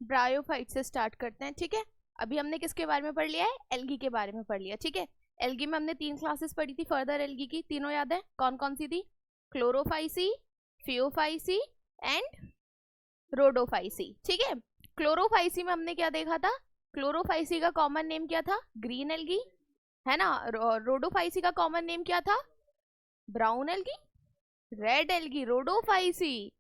Bryophyte से start करते हैं, ठीक है। अभी हमने किसके बारे में पढ़ लिया है? एल्गी के बारे में पढ़ लिया, ठीक है। एल्गी में हमने 3 क्लासेस पढ़ी थी फर्दर एल्गी की, तीनों याद है? कौन कौन सी थी? क्लोरोफाइसी, फियोफाइसी एंड रोडोफाइसी, ठीक है। क्लोरोफाइसी में हमने क्या देखा था? क्लोरोफाइसी का कॉमन नेम क्या था? ग्रीन एल्गी, है ना। रोडोफाइसी का कॉमन नेम क्या था? Brown algae, red algae. Rhodophyceae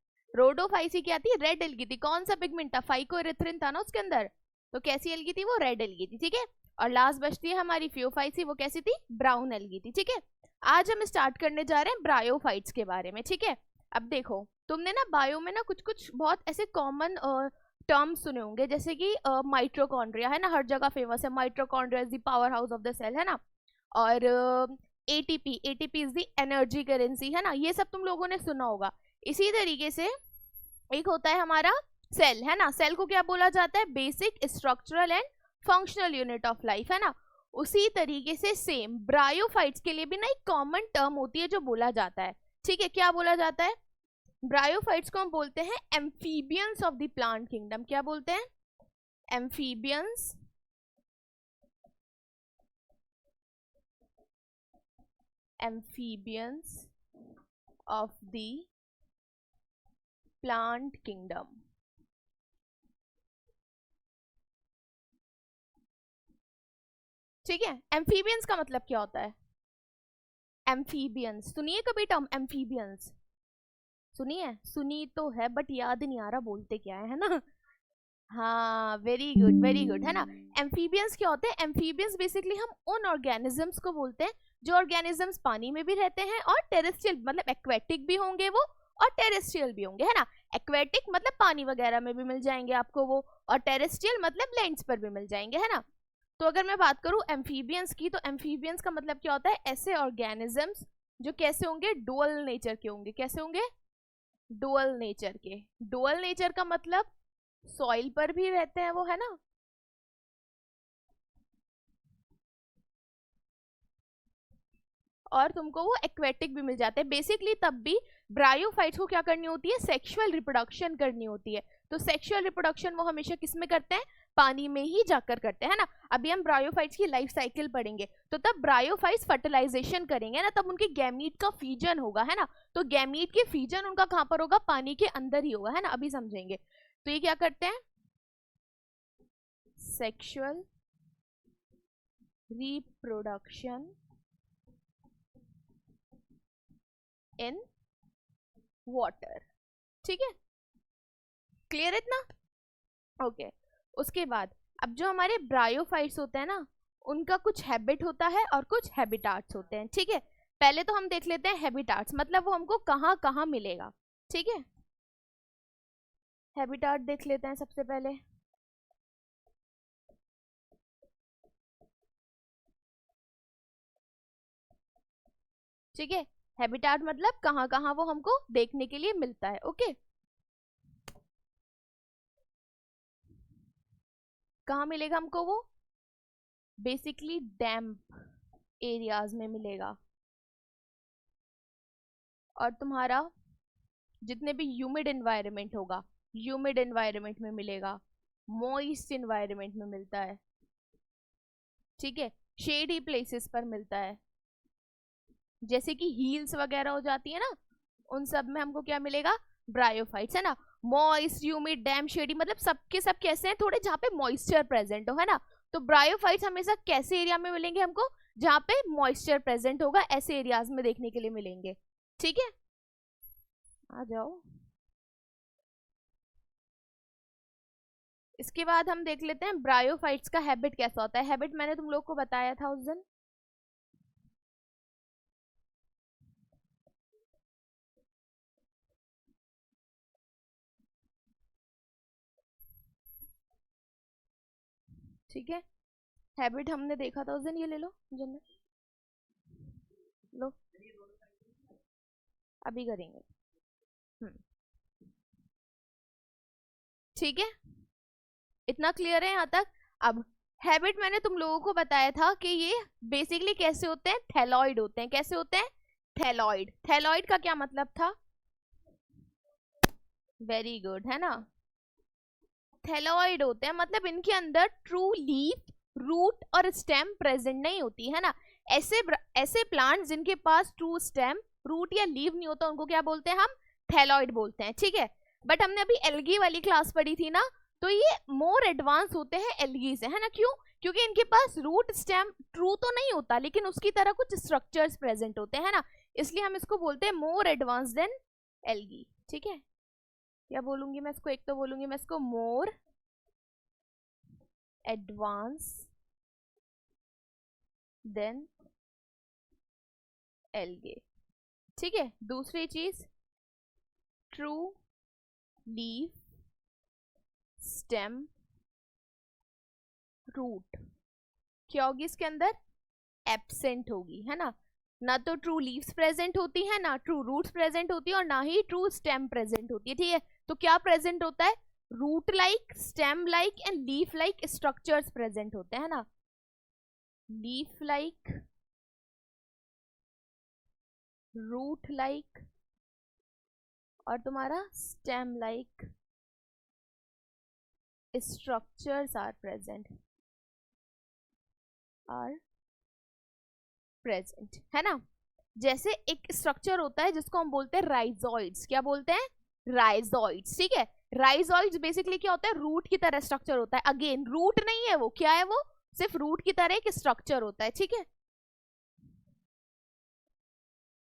क्या थी? रेड एल्गी थी। कौन सा पिगमेंट था? फाइकोएरिथ्रिन था ना उसके अंदर, तो कैसी एल्गी थी वो? रेड एल्गी थी, ठीक है। और लास्ट बचती है हमारी फियोफाइसी, वो कैसी थी? ब्राउन एल्गी थी, ठीक है। आज हम स्टार्ट करने जा रहे हैं ब्रायोफाइट्स के बारे में, ठीक है। अब देखो, तुमने ना बायो में ना कुछ कुछ बहुत ऐसे कॉमन टर्म्स सुने होंगे, जैसे कि माइट्रोकॉन्ड्रिया, है ना, हर जगह फेमस है। Mitochondria is the powerhouse of the cell, है ना। और ATP, ATP is the energy currency, है ना। ये सब तुम लोगों ने सुना होगा। इसी तरीके से एक होता है हमारा सेल, है ना। सेल को क्या बोला जाता है? Basic structural and functional unit of life, है ना। उसी तरीके से सेम ब्रायोफाइट्स के लिए भी ना एक कॉमन टर्म होती है जो बोला जाता है, ठीक है। क्या बोला जाता है? ब्रायोफाइट्स को हम बोलते हैं amphibians of the plant kingdom. क्या बोलते हैं? Amphibians amphibians of the plant kingdom, ठीक है। एम्फीबियंस का मतलब क्या होता है? एम्फीबियंस सुनिए कभी टर्म एम्फीबियंस? सुनिए, सुनी तो है बट याद नहीं आ रहा बोलते क्या है ना। हाँ, वेरी गुड वेरी गुड, है ना। एम्फीबियंस क्या होते हैं? एम्फीबियंस बेसिकली हम उन ऑर्गेनिजम्स को बोलते हैं जो ऑर्गेनिजम्स पानी में भी रहते हैं और टेरेस्ट्रियल मतलब एक्वेटिक भी होंगे वो, और टेरेस्ट्रियल भी होंगे, है ना। एक्वेटिक मतलब पानी वगैरह में भी मिल जाएंगे आपको वो, और टेरेस्ट्रियल मतलब लैंड्स पर भी मिल जाएंगे, है ना। तो अगर मैं बात करूं एम्फीबियंस की, तो एम्फीबियंस का मतलब क्या होता है? ऐसे ऑर्गेनिजम्स जो कैसे होंगे? डुअल नेचर के होंगे। कैसे होंगे? डुअल नेचर के। डुअल नेचर का मतलब सॉइल पर भी रहते हैं वो, है ना, और तुमको वो एक्वेटिक भी मिल जाते हैं। बेसिकली तब भी ब्रायोफाइट्स को क्या करनी होती है? सेक्सुअल रिप्रोडक्शन करनी होती है। तो सेक्सुअल रिप्रोडक्शन वो हमेशा किस में करते हैं? पानी में ही जाकर करते हैं ना। अभी हम ब्रायोफाइट्स की लाइफ साइकिल पढ़ेंगे, तो तब ब्रायोफाइट्स फर्टिलाइजेशन करेंगे ना, तब उनके गैमीट का फीजन होगा, है ना। तो गैमीट के फीजन उनका कहां पर होगा? पानी के अंदर ही होगा, है ना। अभी समझेंगे। तो ये क्या करते हैं? सेक्सुअल रिप्रोडक्शन इन वाटर, ठीक है। क्लियर इतना? ओके। उसके बाद अब जो हमारे ब्रायोफाइट्स होते हैं ना, उनका कुछ हैबिट होता है और कुछ हैबिटाट्स होते हैं, ठीक है। पहले तो हम देख लेते हैं हैबिटाट्स, मतलब वो हमको कहाँ कहाँ मिलेगा, ठीक है। हैबिटाट देख लेते हैं सबसे पहले। ठीक है, हैबिटाट मतलब कहाँ कहाँ वो हमको देखने के लिए मिलता है, ओके। कहाँ मिलेगा हमको वो? बेसिकली डैम्प एरियाज में मिलेगा, और तुम्हारा जितने भी ह्यूमिड एनवायरनमेंट होगा, ह्यूमिड एनवायरनमेंट में मिलेगा, मॉइस्ट एनवायरनमेंट में मिलता है, ठीक है। शेडी प्लेसेस पर मिलता है, जैसे कि हील्स वगैरह हो जाती है ना, उन सब में हमको क्या मिलेगा? ब्रायोफाइट्स, है ना। मॉइस्ट, ह्यूमिड, डैम, शेडी मतलब सबके सब कैसे हैं? थोड़े जहाँ पे मॉइस्चर प्रेजेंट हो, है ना। तो ब्रायोफाइट्स हमेशा कैसे एरिया में मिलेंगे हमको? जहाँ पे मॉइस्चर प्रेजेंट होगा, ऐसे एरियाज में देखने के लिए मिलेंगे, ठीक है। आ जाओ। इसके बाद हम देख लेते हैं ब्रायोफाइट्स का हैबिट कैसा होता है। हैबिट मैंने तुम लोग को बताया था उस दिन, ठीक है। हैबिट हमने देखा था उस दिन, ये ले लो जन्नत, लो, अभी करेंगे। हम्म, ठीक है, इतना क्लियर है यहाँ तक? अब हैबिट मैंने तुम लोगों को बताया था कि ये बेसिकली कैसे होते हैं? थैलॉइड होते हैं। कैसे होते हैं? थैलॉइड। थैलॉइड का क्या मतलब था? वेरी गुड, है ना। थैलॉइड होते हैं, मतलब इनके अंदर ट्रू लीफ, रूट और स्टेम प्रेजेंट नहीं होती है ना। ऐसे प्लांट जिनके पास ट्रू स्टेम, रूट या लीव नहीं होता उनको क्या बोलते हैं हम? थैलॉइड बोलते हैं, ठीक है। बट हमने अभी एल्गी वाली क्लास पढ़ी थी ना, तो ये मोर एडवांस होते हैं एल्गी से, है ना। क्यों? क्योंकि इनके पास रूट स्टेम ट्रू तो नहीं होता, लेकिन उसकी तरह कुछ स्ट्रक्चर्स प्रेजेंट होते हैं ना, इसलिए हम इसको बोलते हैं मोर एडवांस देन एल्गी, ठीक है। क्या बोलूंगी मैं इसको? एक तो बोलूंगी मैं इसको मोर एडवांस देन एल्गे, ठीक है। दूसरी चीज ट्रू लीफ, स्टेम, रूट, क्या होगी इसके अंदर? एब्सेंट होगी, है ना तो ट्रू लीव्स प्रेजेंट होती है, ना ट्रू रूट्स प्रेजेंट होती है, और ना ही ट्रू स्टेम प्रेजेंट होती है, ठीक है। तो क्या प्रेजेंट होता है? Root like, stem like and leaf like structures present होते हैं ना। लीफ लाइक, रूट लाइक और तुम्हारा stem like structures are present, है ना। जैसे एक स्ट्रक्चर होता है जिसको हम बोलते हैं राइजोइड्स, क्या बोलते हैं? राइजोइड्स, ठीक है। राइजोइड्स बेसिकली क्या होता है? रूट की तरह स्ट्रक्चर होता है। अगेन रूट नहीं है वो, क्या है वो? सिर्फ रूट की तरह एक स्ट्रक्चर होता है, ठीक है।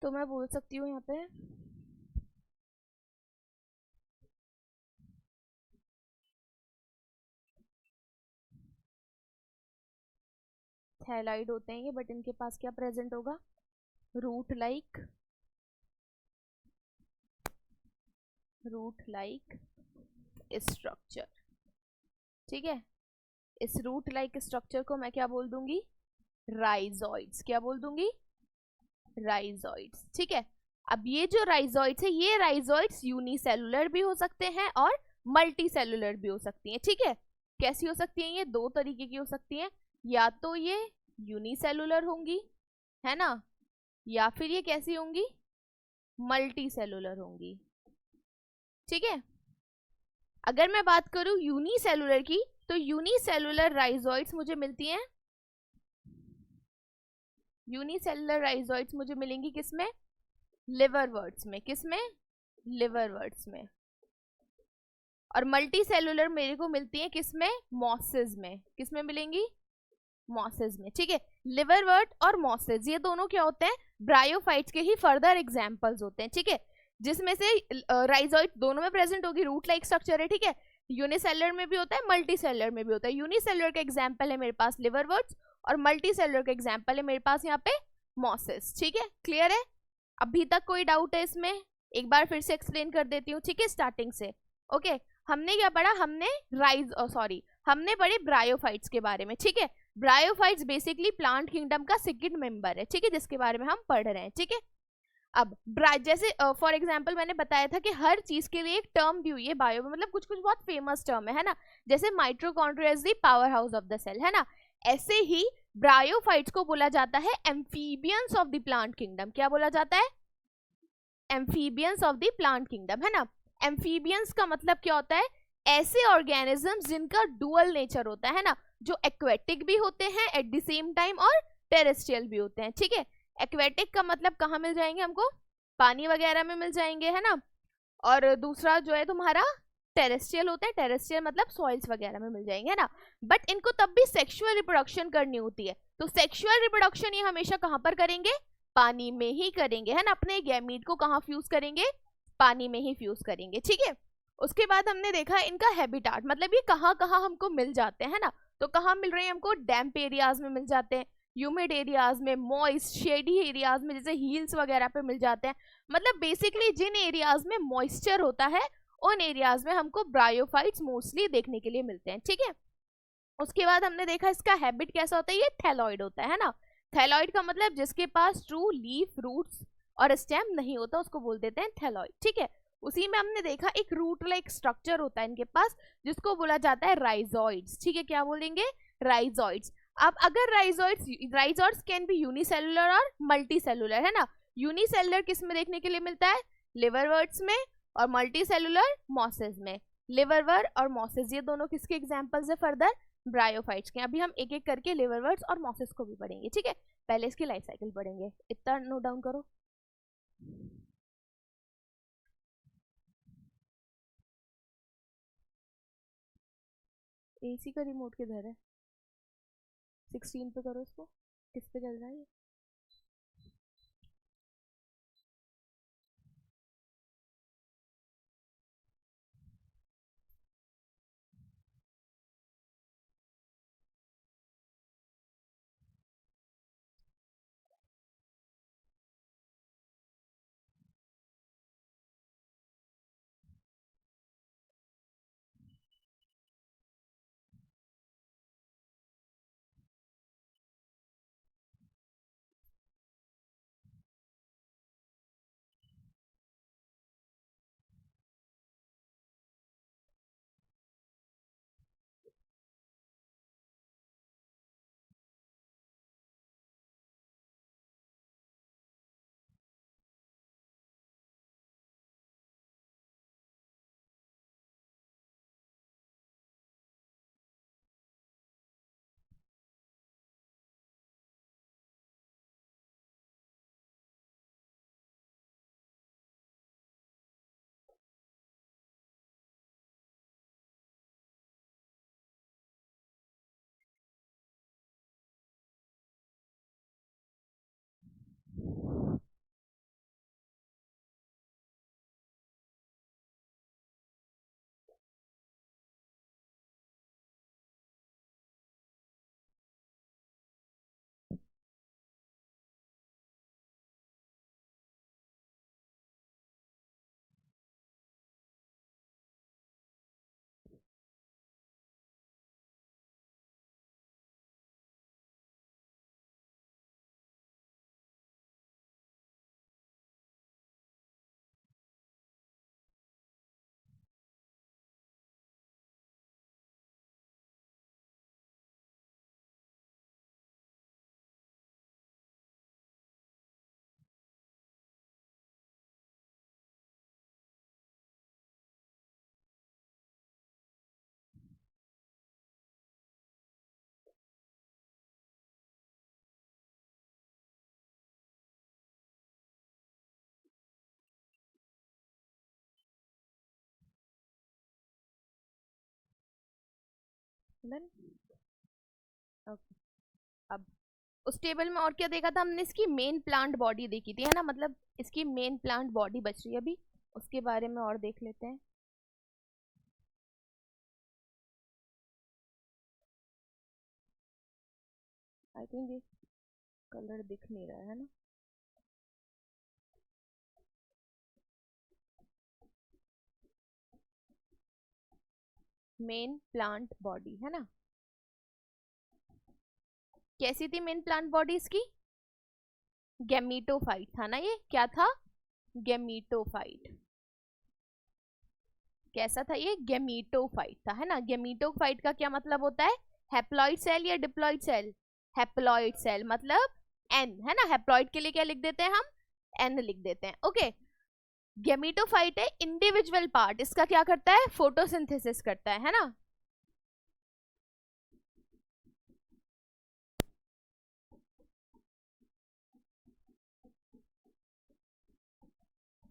तो मैं बोल सकती हूँ यहाँ पे थैलाइड होते हैं ये, बट इनके पास क्या प्रेजेंट होगा? रूट लाइक स्ट्रक्चर, ठीक है। इस रूट लाइक स्ट्रक्चर को मैं क्या बोल दूंगी? राइजोइड्स। क्या बोल दूंगी? राइजोइड्स, ठीक है। अब ये जो राइजोइड्स है, ये राइजोइड्स यूनिसेलुलर भी हो सकते हैं और मल्टी सेलुलर भी हो सकती हैं, ठीक है। कैसी हो सकती हैं? ये दो तरीके की हो सकती हैं, या तो ये यूनिसेलुलर होंगी, है ना, या फिर ये कैसी होंगी? मल्टी सेलुलर होंगी, ठीक है। अगर मैं बात करूं यूनिसेलुलर की, तो यूनिसेलुलर राइजोइड्स मुझे मिलती हैं, यूनिसेलुलर राइजोइड्स मुझे मिलेंगी किसमें? लिवरवर्ट्स में। किसमें? लिवरवर्ट्स में। और मल्टी सेलुलर मेरे को मिलती है किसमें? मॉसेस में। किसमें मिलेंगी? मॉसेस में, ठीक है। लिवरवर्ट और मॉसेस ये दोनों क्या होते हैं? ब्रायोफाइट्स के ही फर्दर एग्जांपल्स होते हैं, ठीक है। जिसमें से राइजोइड दोनों में प्रेजेंट होगी, रूट लाइक स्ट्रक्चर है, ठीक है। यूनिसेलुलर में भी होता है, मल्टी सेलुलर में भी होता है। यूनिसेलुलर का एग्जांपल है मेरे पास लिवरवर्ट्स, और मल्टी सेलुलर का एग्जांपल है मेरे पास यहाँ पे मॉसेस, ठीक है। क्लियर है? अभी तक कोई डाउट है इसमें? एक बार फिर से एक्सप्लेन कर देती हूँ, ठीक है, स्टार्टिंग से। ओके, हमने क्या पढ़ा? हमने पढ़े ब्रायोफाइट्स के बारे में, ठीक है। ब्रायोफाइट्स बेसिकली प्लांट किंगडम का सेकंड मेंबर है, ठीक है, जिसके बारे में हम पढ़ रहे हैं, ठीक है। अब जैसे फॉर एग्जांपल मैंने बताया था कि हर चीज के लिए एक टर्म भी हुई है बायो में, मतलब कुछ कुछ बहुत फेमस टर्म है ना। जैसे mitochondria is the powerhouse of the cell, है ना। ऐसे ही ब्रायोफाइट्स को बोला जाता है amphibians of the plant kingdom. क्या बोला जाता है? Amphibians of the plant kingdom, है ना। एम्फीबियंस का मतलब क्या होता है? ऐसे ऑर्गेनिजम्स जिनका डुअल नेचर होता है ना, जो एक्वेटिक भी होते हैं एट द सेम टाइम और टेरेस्ट्रियल भी होते हैं, ठीक है। एक्वेटिक का मतलब कहाँ मिल जाएंगे हमको? पानी वगैरह में मिल जाएंगे, है ना। और दूसरा जो है तुम्हारा टेरेस्ट्रियल होता है, टेरेस्ट्रियल मतलब सॉइल्स वगैरह में मिल जाएंगे, है ना। बट इनको तब भी सेक्सुअल रिप्रोडक्शन करनी होती है, तो सेक्सुअल रिप्रोडक्शन ये हमेशा कहाँ पर करेंगे? पानी में ही करेंगे, है ना। अपने गैमीट को कहाँ फ्यूज करेंगे? पानी में ही फ्यूज करेंगे, ठीक है। उसके बाद हमने देखा इनका हैबिटाट, मतलब ये कहाँ कहाँ हमको मिल जाते हैं ना। तो कहाँ मिल रहे हैं हमको? डैम्प एरियाज में मिल जाते हैं, ह्यूमिड एरियाज में, मॉइस्ट शेडी एरियाज में, जैसे हिल्स वगैरह पे मिल जाते हैं। मतलब बेसिकली जिन एरियाज में मॉइस्चर होता है उन एरियाज में हमको ब्रायोफाइट्स मोस्टली देखने के लिए मिलते हैं, ठीक है। उसके बाद हमने देखा इसका हैबिट कैसा होता है, ये थैलॉइड होता है ना। थैलॉइड का मतलब जिसके पास ट्रू लीफ, रूट्स और स्टेम नहीं होता उसको बोल देते हैं थैलॉइड, ठीक है। उसी में हमने देखा एक रूट लाइक स्ट्रक्चर होता है इनके पास जिसको बोला जाता है राइजोइड्स, ठीक है। क्या बोलेंगे? राइजोइड्स। अब अगर राइजोइड्स कैन बी यूनिसेलुलर और मल्टी सेलुलर, है ना। यूनिसेलुलर किस में देखने के लिए मिलता है? लिवरवर्ट्स में, और मल्टी सेलुलर मॉसेस में। लिवरवर्ट और मॉसेस, ये दोनों किसके एग्जांपल्स है फर्दर? ब्रायोफाइट्स के। अभी हम एक एक करके लिवरवर्ट्स और मॉसेस को भी पढ़ेंगे, ठीक है। पहले इसकी लाइफ साइकिल पढ़ेंगे, इतना नोट डाउन करो। एसी का रिमोट किधर है? 16 पे करो इसको, किस पे चल रहा है ये? Done, okay. अब उस टेबल में और क्या देखा था हमने? इसकी मेन प्लांट बॉडी देखी थी, है ना, मतलब इसकी मेन प्लांट बॉडी बच रही है अभी, उसके बारे में और देख लेते हैं। आई थिंक ये कलर दिख नहीं रहा है ना। मेन प्लांट बॉडी है ना, कैसी थी मेन प्लांट बॉडी इसकी? गैमीटोफाइट था ना, ये क्या था? गैमीटोफाइट। कैसा था ये? गैमीटोफाइट था, है ना। गैमीटोफाइट का क्या मतलब होता है? हैप्लॉइड सेल या डिप्लॉइड सेल? हैप्लॉइड सेल मतलब एन, है ना। हैप्लॉइड के लिए क्या लिख देते हैं हम? एन लिख देते हैं, ओके। गैमीटोफाइट है इंडिविजुअल पार्ट, इसका क्या करता है? फोटोसिंथेसिस करता है ना।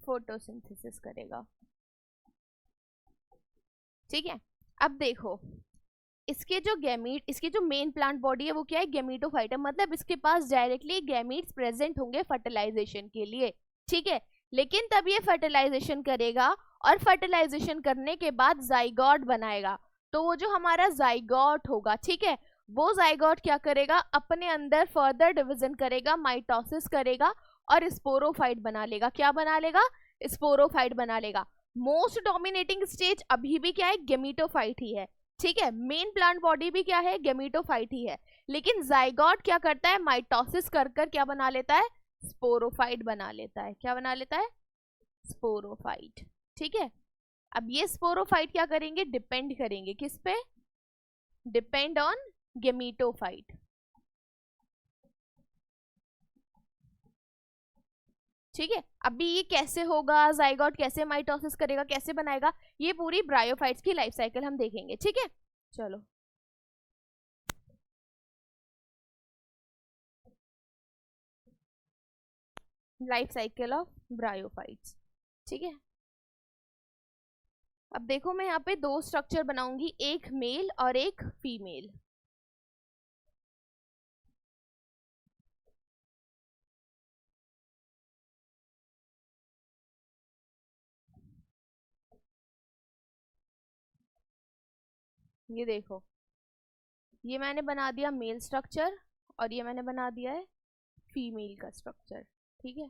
फोटोसिंथेसिस करेगा, ठीक है। अब देखो, इसके जो गैमीट, इसकी जो मेन प्लांट बॉडी है वो क्या है? गैमीटोफाइट है, मतलब इसके पास डायरेक्टली गैमीट्स प्रेजेंट होंगे फर्टिलाइजेशन के लिए, ठीक है। लेकिन तब ये फर्टिलाइजेशन करेगा और फर्टिलाइजेशन करने के बाद जाइगोट बनाएगा। तो वो जो हमारा जाइगोट होगा, ठीक है, वो जाइगोट क्या करेगा? अपने अंदर फर्दर डिवीजन करेगा, माइटोसिस करेगा और स्पोरोफाइट बना लेगा। क्या बना लेगा? स्पोरोफाइट बना लेगा। मोस्ट डोमिनेटिंग स्टेज अभी भी क्या है? गेमीटोफाइट ही है, ठीक है। मेन प्लांट बॉडी भी क्या है? गेमीटोफाइट ही है। लेकिन जाइगोट क्या करता है? माइटोसिस कर कर क्या बना लेता है? स्पोरोफाइट बना लेता है। क्या बना लेता है? स्पोरोफाइट, ठीक है। अब ये स्पोरोफाइट क्या करेंगे? डिपेंड करेंगे किस पे? Depend on gametophyte. ठीक है, अभी ये कैसे होगा, जाइगोट कैसे माइटोसिस करेगा, कैसे बनाएगा, ये पूरी ब्रायोफाइट्स की लाइफ साइकिल हम देखेंगे। ठीक है, चलो लाइफ साइकिल ऑफ ब्रायोफाइट्स। ठीक है, अब देखो मैं यहाँ पे दो स्ट्रक्चर बनाऊंगी, एक मेल और एक फीमेल। ये देखो, ये मैंने बना दिया मेल स्ट्रक्चर और ये मैंने बना दिया है फीमेल का स्ट्रक्चर। ठीक है,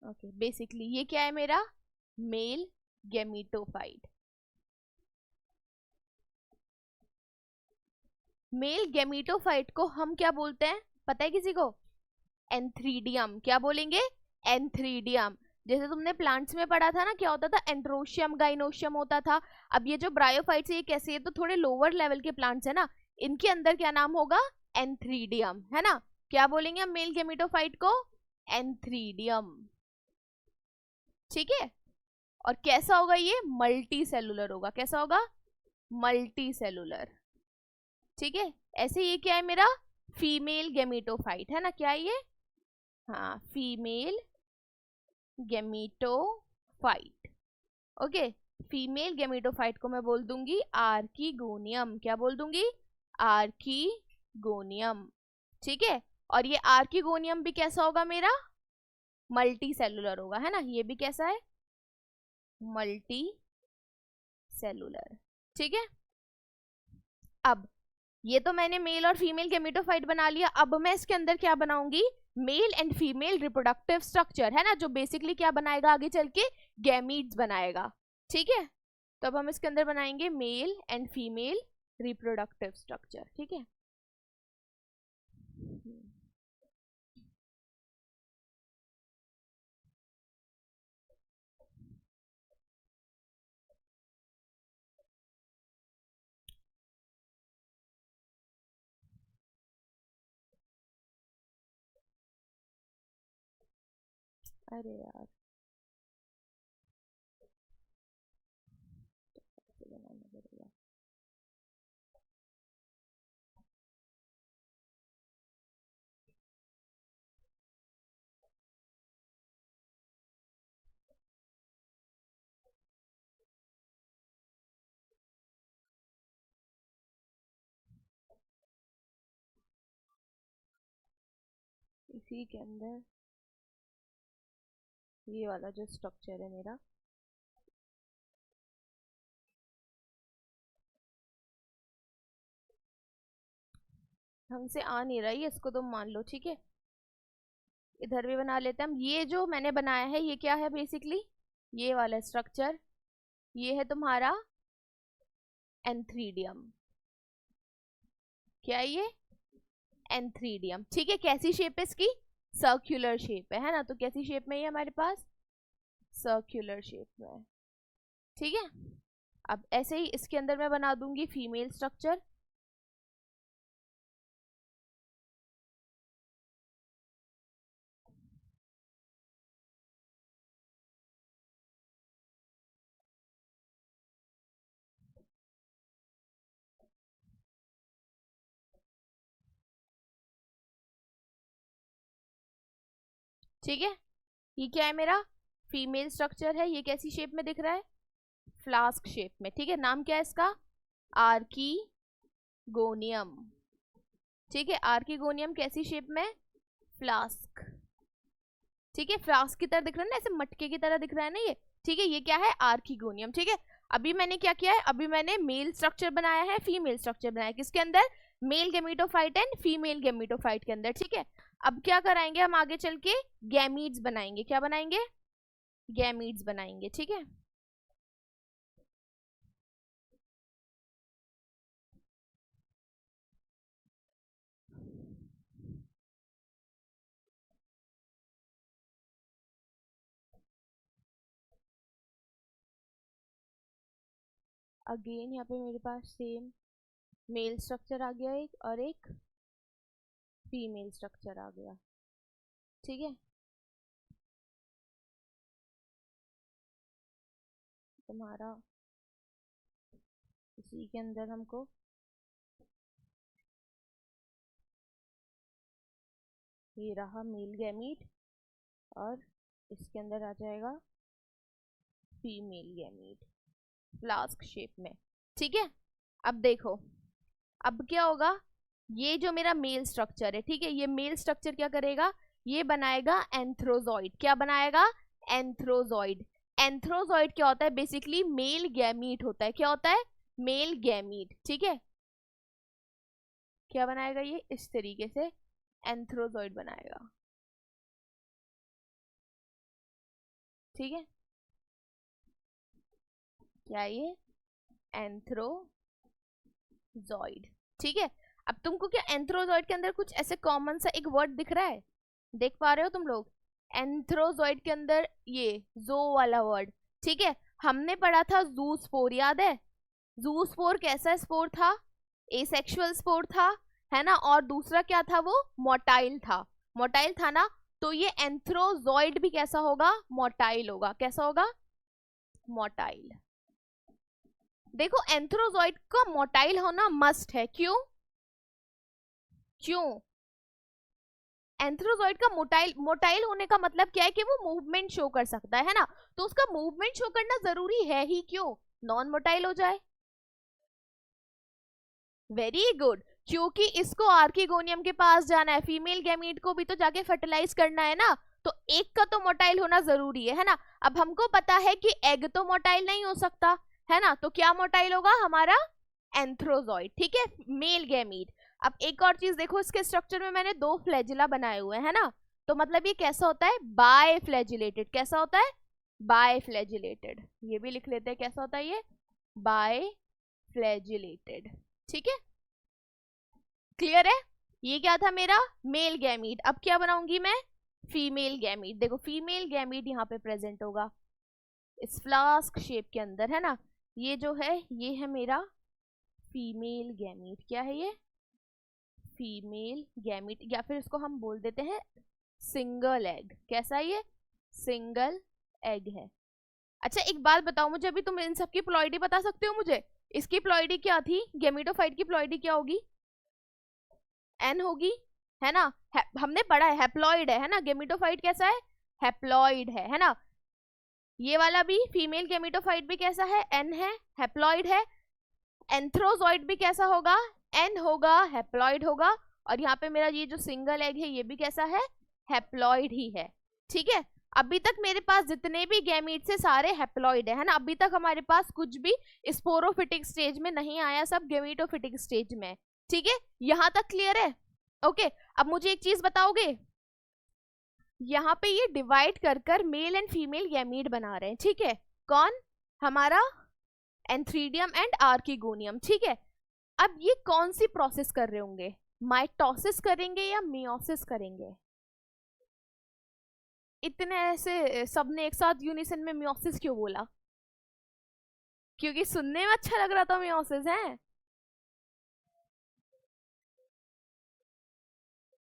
ओके बेसिकली ये क्या है मेरा मेल गेमिटोफाइट। मेल गेमिटोफाइट को हम क्या बोलते हैं पता है किसी को? एंथ्रीडियम। क्या बोलेंगे? एंथ्रीडियम। जैसे तुमने प्लांट्स में पढ़ा था ना, क्या होता था? एंड्रोशियम गाइनोशियम होता था। अब ये जो ब्रायोफाइट्स है ये कैसे, ये तो थोड़े लोअर लेवल के प्लांट्स है ना, इनके अंदर क्या नाम होगा? एंथ्रीडियम, है ना। क्या बोलेंगे हम मेल गेमिटोफाइट को? एंथ्रीडियम। ठीक है, और कैसा होगा ये? मल्टी सेलुलर होगा। कैसा होगा? Multi cellular. ठीक है, ऐसे ये क्या है मेरा? फीमेल गेमिटोफाइट है ना, क्या है ये? हाँ, female gametophyte. Okay, female gametophyte को मैं बोल दूंगी आर्कीगोनियम। क्या बोल दूंगी? आर्कीगोनियम। ठीक है, और ये आर्कीगोनियम भी कैसा होगा मेरा? मल्टी सेलुलर होगा, है ना। ये भी कैसा है? Multi cellular. ठीक है, अब ये तो मैंने मेल और फीमेल गेमेटोफाइट बना लिया। अब मैं इसके अंदर क्या बनाऊंगी? Male and female reproductive structure, है ना, जो बेसिकली क्या बनाएगा आगे चल के? गैमीट्स बनाएगा। ठीक है, तो अब हम इसके अंदर बनाएंगे male and female reproductive structure. ठीक है, अरे यार कैसे बनाना पड़ेगा। इसी के अंदर ये वाला जो स्ट्रक्चर है मेरा, हमसे आ नहीं रहा है, इसको तुम मान लो। ठीक है, इधर भी बना लेते हैं हम। ये जो मैंने बनाया है ये क्या है बेसिकली? ये वाला स्ट्रक्चर, ये है तुम्हारा एंथ्रीडियम। क्या है ये? एंथ्रीडियम। ठीक है, कैसी शेप है इसकी? सर्क्युलर शेप है ना। तो कैसी शेप में है हमारे पास? सर्क्युलर शेप में है। ठीक है, अब ऐसे ही इसके अंदर मैं बना दूंगी फीमेल स्ट्रक्चर। ठीक है, ये क्या है मेरा? फीमेल स्ट्रक्चर है। ये कैसी शेप में दिख रहा है? फ्लास्क शेप में। ठीक है, नाम क्या है इसका? आर्कीगोनियम। ठीक है, आर्कीगोनियम कैसी शेप में? फ्लास्क। ठीक है, फ्लास्क की तरह दिख रहा है ना, ऐसे मटके की तरह दिख रहा है ना ये। ठीक है, ये क्या है? आर्कीगोनियम। ठीक है, अभी मैंने क्या किया है? अभी मैंने मेल स्ट्रक्चर बनाया है, फीमेल स्ट्रक्चर बनाया है। किसके अंदर? Male gametophyte and female gametophyte के अंदर। ठीक है, अब क्या कराएंगे हम आगे चल के? गैमीट्स बनाएंगे। क्या बनाएंगे? गैमीट्स बनाएंगे। ठीक है, अगेन यहाँ पे मेरे पास सेम मेल स्ट्रक्चर आ गया एक, और एक फीमेल स्ट्रक्चर आ गया, ठीक है। तुम्हारा इसी के अंदर हमको ये रहा मेल गैमीट, और इसके अंदर आ जाएगा फीमेल गैमीट फ्लास्क शेप में, ठीक है। अब देखो, अब क्या होगा, ये जो मेरा मेल स्ट्रक्चर है, ठीक है, ये मेल स्ट्रक्चर क्या करेगा, ये बनाएगा एंथ्रोजॉइड। क्या बनाएगा, एंथ्रोजॉइड। एंथ्रोजॉइड क्या होता है, बेसिकली मेल गैमीट होता है। क्या होता है, मेल गैमीट, ठीक है। क्या बनाएगा ये, इस तरीके से एंथ्रोजॉइड बनाएगा, ठीक है। क्या ये, एंथ्रोजॉइड, ठीक है। अब तुमको क्या एंथ्रोजॉइड के अंदर कुछ ऐसे कॉमन सा एक वर्ड दिख रहा है, देख पा रहे हो तुम लोग, एंथ्रोजॉइड के अंदर ये जो वाला वर्ड, ठीक है। हमने पढ़ा था जूस्पोर, याद है, जूस्पोर कैसा स्पोर था, एसेक्सुअल स्पोर था, है ना, और दूसरा क्या था, वो मोटाइल था, मोटाइल था ना। तो ये एंथ्रोजॉइड भी कैसा होगा, मोटाइल होगा। कैसा होगा, मोटाइल। देखो एंथ्रोजॉइड का मोटाइल होना मस्ट है, क्यों, क्यों, एंथ्रोजॉइड का मोटाइल, मोटाइल होने का मतलब क्या है कि वो मूवमेंट शो कर सकता है ना, तो उसका मूवमेंट शो करना जरूरी है ही, क्यों, नॉन मोटाइल हो जाए। वेरी गुड, क्योंकि इसको आर्किगोनियम के पास जाना है, फीमेल गैमीट को भी तो जाके फर्टिलाइज करना है ना, तो एक का तो मोटाइल होना जरूरी है ना। अब हमको पता है कि एग तो मोटाइल नहीं हो सकता, है ना, तो क्या मोटाइल होगा हमारा, एंथ्रोजॉइड, ठीक है, मेल गैमीट। अब एक और चीज देखो, इसके स्ट्रक्चर में मैंने 2 फ्लैजिला बनाए हुए हैं ना, तो मतलब ये कैसा होता है, बाय फ्लैजिलेटेड। कैसा होता है, बाय फ्लैजिलेटेड, ये भी लिख लेते हैं, कैसा होता है ये, बाय फ्लैजिलेटेड, ठीक है, क्लियर है। ये क्या था मेरा मेल गैमीट, अब क्या बनाऊंगी मैं, फीमेल गैमीट। देखो फीमेल गैमीट यहाँ पे प्रेजेंट होगा इस फ्लास्क शेप के अंदर, है ना, ये जो है ये है मेरा फीमेल गैमीट। क्या है ये, फीमेल गैमीट, या फिर इसको हम बोल देते हैं सिंगल एग। कैसा है ये, सिंगल एग है। अच्छा एक बात बताओ मुझे, अभी तुम इन सब की प्लॉइडी बता सकते हो मुझे, इसकी प्लॉइडी क्या थी, गेमिटोफाइट की प्लॉइडी क्या होगी, एन होगी, है ना, हमने पढ़ा है हैप्लॉइड है ना, गेमिटोफाइट कैसा है, हैप्लॉइड है ना। ये वाला भी फीमेल गेमिटोफाइट भी कैसा है, एन है, हैप्लॉइड है। एंथ्रोजॉइड भी कैसा होगा, एन होगा, हैप्लॉइड होगा। और यहाँ पे मेरा ये जो सिंगल एग है ये भी कैसा है, हैप्लॉइड ही है, ठीक है। अभी तक मेरे पास जितने भी गैमीट से सारे हैप्लॉइड है ना, अभी तक हमारे पास कुछ भी स्पोरोफिटिक स्टेज में नहीं आया, सब गेमिटोफिटिक स्टेज में, ठीक है। यहां तक क्लियर है, ओके। अब मुझे एक चीज बताओगे, यहाँ पे ये डिवाइड कर कर मेल एंड फीमेल गैमीट बना रहे हैं, ठीक है, कौन, हमारा एंथ्रीडियम एंड आर्किगोनियम, ठीक है। अब ये कौन सी प्रोसेस कर रहे होंगे, माइटोसिस करेंगे या मियोसिस करेंगे, इतने ऐसे सबने एक साथ यूनिसन में मियोसिस क्यों बोला, क्योंकि सुनने में अच्छा लग रहा था मियोसिस है,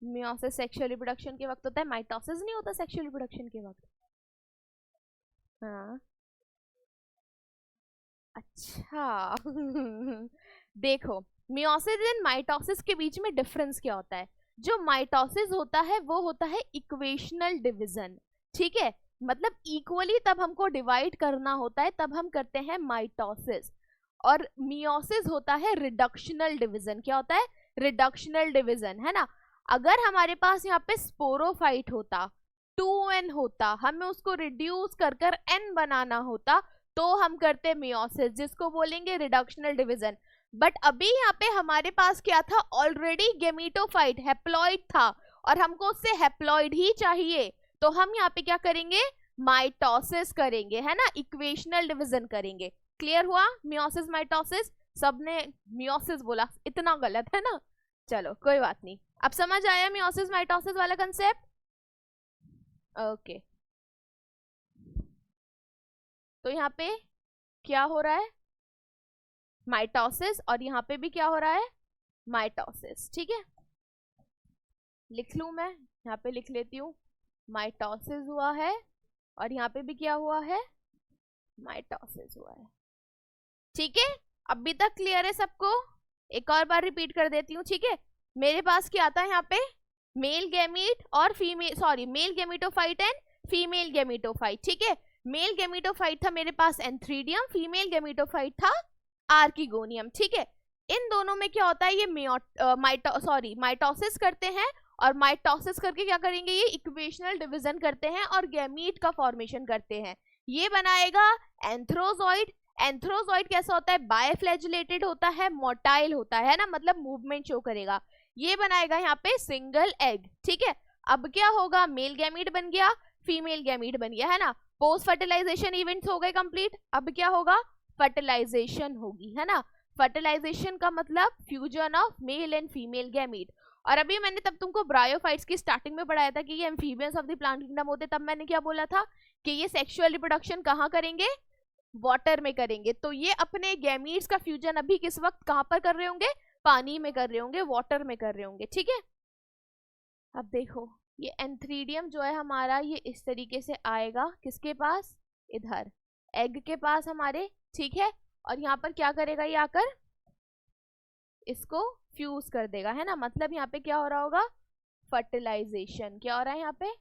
मियोसिस सेक्सुअल रिप्रोडक्शन के वक्त होता है, माइटोसिस नहीं होता सेक्सुअल रिप्रोडक्शन के वक्त। हाँ अच्छा देखो मियोसिस एंड माइटोसिस के बीच में डिफरेंस क्या होता है, जो माइटोसिस होता है वो होता है इक्वेशनल डिवीजन, ठीक है, मतलब इक्वली तब हमको डिवाइड करना होता है तब हम करते हैं माइटोसिस। और मियोसिस होता है रिडक्शनल डिवीजन। क्या होता है, रिडक्शनल डिवीजन, है ना। अगर हमारे पास यहाँ पे स्पोरोफाइट होता, 2n होता, हमें उसको रिड्यूस कर कर n बनाना होता, तो हम करते मियोसिस, जिसको बोलेंगे रिडक्शनल डिवीजन। बट अभी यहाँ पे हमारे पास क्या था, ऑलरेडी गेमिटोफाइट हैप्लॉइड था, और हमको उससे हैप्लॉइड ही चाहिए, तो हम यहाँ पे क्या करेंगे, माइटोसिस करेंगे, है ना, इक्वेशनल डिवीजन करेंगे। क्लियर हुआ, मियोसिस माइटोसिस, सबने मियोसिस बोला, इतना गलत है ना, चलो कोई बात नहीं, अब समझ आया मियोसिस माइटोसिस वाला कंसेप्ट, ओके। तो यहाँ पे क्या हो रहा है, माइटोसिस, और यहाँ पे भी क्या हो रहा है, माइटोसिस। ठीक है, लिख लूं मैं, यहाँ पे लिख लेती हूँ, माइटोसिस हुआ है और यहाँ पे भी क्या हुआ है, माइटोसिस हुआ है। ठीक है, अभी तक क्लियर है सबको? एक और बार रिपीट कर देती हूँ। ठीक है, मेरे पास क्या आता है यहाँ पे, मेल गैमीट और female, sorry, male gametophyte and female gametophyte. ठीक है, मेल गैमीटोफाइट था मेरे पास एंथ्रीडियम, फीमेल गैमीटोफाइट था आर्किगोनियम। ठीक है, इन दोनों में क्या होता है, ये माइटोसिस करते हैं, और माइटोसिस करके क्या करेंगे, ये इक्वेशनल डिवीजन करते हैं और गैमीट का फॉर्मेशन करते हैं। ये बनाएगा एंथ्रोजॉइड। एंथ्रोजॉइड कैसा होता है, बायफ्लैजिलेटेड होता है, मोटाइल होता है ना, मतलब मूवमेंट शो करेगा। ये बनाएगा यहाँ पे सिंगल एग। ठीक है, अब क्या होगा, मेल गैमीट बन गया, फीमेल गैमीट बन गया, है ना, पोस्ट फर्टिलाइजेशन इवेंट्स हो गए कंप्लीट। अब क्या होगा, फर्टिलाइजेशन होगी, है ना। फर्टिलाइजेशन का मतलब fusion of male and female gamete. और अभी मैंने तब तुमको ब्रायोफाइट्स की स्टार्टिंग में पढ़ाया था कि ये amphibians of the plant kingdom होते, तब मैंने क्या बोला था कि ये सेक्सुअल रिप्रोडक्शन कहाँ करेंगे, वाटर में करेंगे। तो ये अपने गैमीट्स का फ्यूजन अभी किस वक्त कहां पर कर रहे होंगे, पानी में कर रहे होंगे, वाटर में कर रहे होंगे। ठीक है, अब देखो ये एंथ्रीडियम जो है हमारा, ये इस तरीके से आएगा, किसके पास, इधर एग के पास हमारे। ठीक है, और यहाँ पर क्या करेगा, ये आकर इसको फ्यूज कर देगा, है ना, मतलब यहाँ पे क्या हो रहा होगा, फर्टिलाइजेशन। क्या हो रहा है यहाँ पे,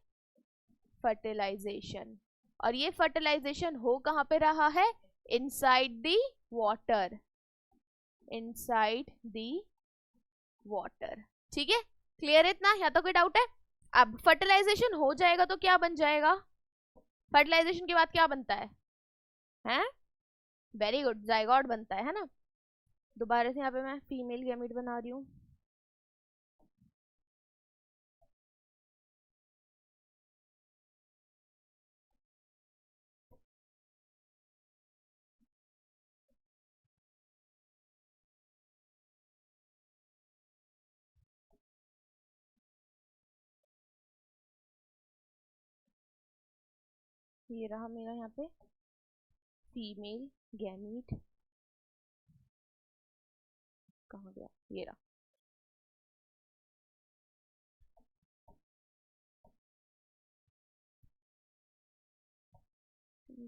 फर्टिलाइजेशन। और ये फर्टिलाइजेशन हो कहाँ पे रहा है, inside the water, inside the water. ठीक है, क्लियर है इतना, या तो कोई डाउट है? अब फर्टिलाइजेशन हो जाएगा तो क्या बन जाएगा, फर्टिलाइजेशन के बाद क्या बनता है, हैं, वेरी गुड, जाइगोट बनता है ना। दोबारा से यहाँ पे मैं फीमेल गैमीट बना रही हूँ। ये रहा मेरा यहाँ पे फीमेल गैमीट, कहाँ गया, ये रहा।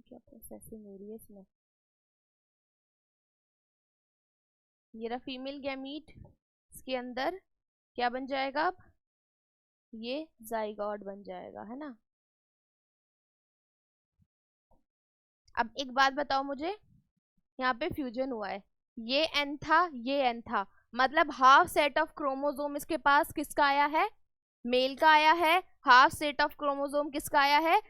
क्या प्रोसेसिंग हो रही है इसमें, ये रहा फीमेल गैमीट, इसके अंदर क्या बन जाएगा, अब ये जाइगोट बन जाएगा, है ना। अब एक बात बताओ मुझे, यहाँ पे फ्यूजन हुआ है, ये एन था, ये एन था, मतलब हाफ सेट ऑफ क्रोमोसोम इसके पास किसका आया है, मेल का आया है, हाफ सेट ऑफ क्रोमोसोम किसका आया है,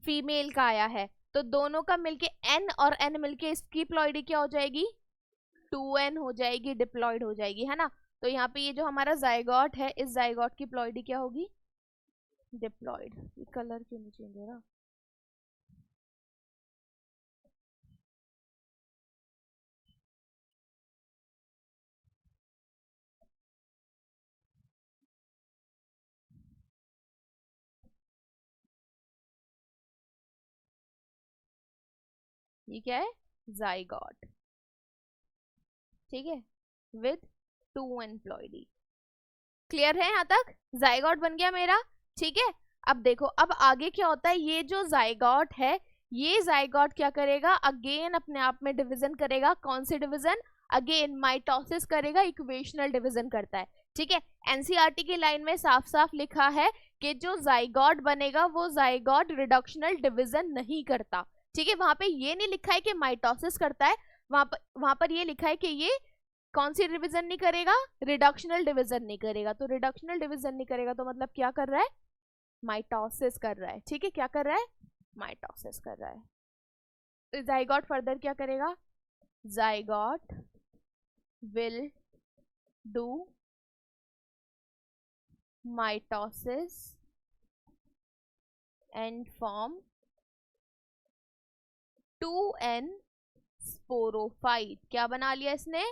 फीमेल का आया है। तो दोनों का मिलके एन और एन मिलके इसकी प्लॉइडी क्या हो जाएगी, 2n हो जाएगी, डिप्लॉइड हो जाएगी, है ना। तो यहाँ पे ये जो हमारा जाइगोट है, इस जाइगोट की प्लॉइडी क्या होगी, डिप्लॉइड। ये कलर क्यों नहीं चेंज हो रहा, ये क्या है, जाइगोट। ठीक है, विद 2n प्लॉइडी। क्लियर है यहाँ तक, जाइगोट बन गया मेरा। ठीक है, अब देखो, अब आगे क्या होता है, ये जो जाइगोट है, ये जाइगोट क्या करेगा, अगेन अपने आप में डिवीजन करेगा। कौन से डिवीजन, अगेन माइटोसिस करेगा, इक्वेशनल डिवीजन करता है। ठीक है, एनसीईआरटी की लाइन में साफ साफ लिखा है कि जो जाइगोट बनेगा वो जाइगोट रिडक्शनल डिवीजन नहीं करता। ठीक है, वहां पे ये नहीं लिखा है कि माइटोसिस करता है, वहां पर ये लिखा है कि ये कौन सी डिवीजन नहीं करेगा, रिडक्शनल डिवीजन नहीं करेगा। तो रिडक्शनल डिवीजन नहीं करेगा तो मतलब क्या कर रहा है, माइटोसिस कर रहा है। ठीक है, क्या कर रहा है, माइटोसिस कर रहा है। तो जाइगोट फर्दर क्या करेगा, zygote will do mitosis and form 2n sporophyte. क्या बना लिया इसने,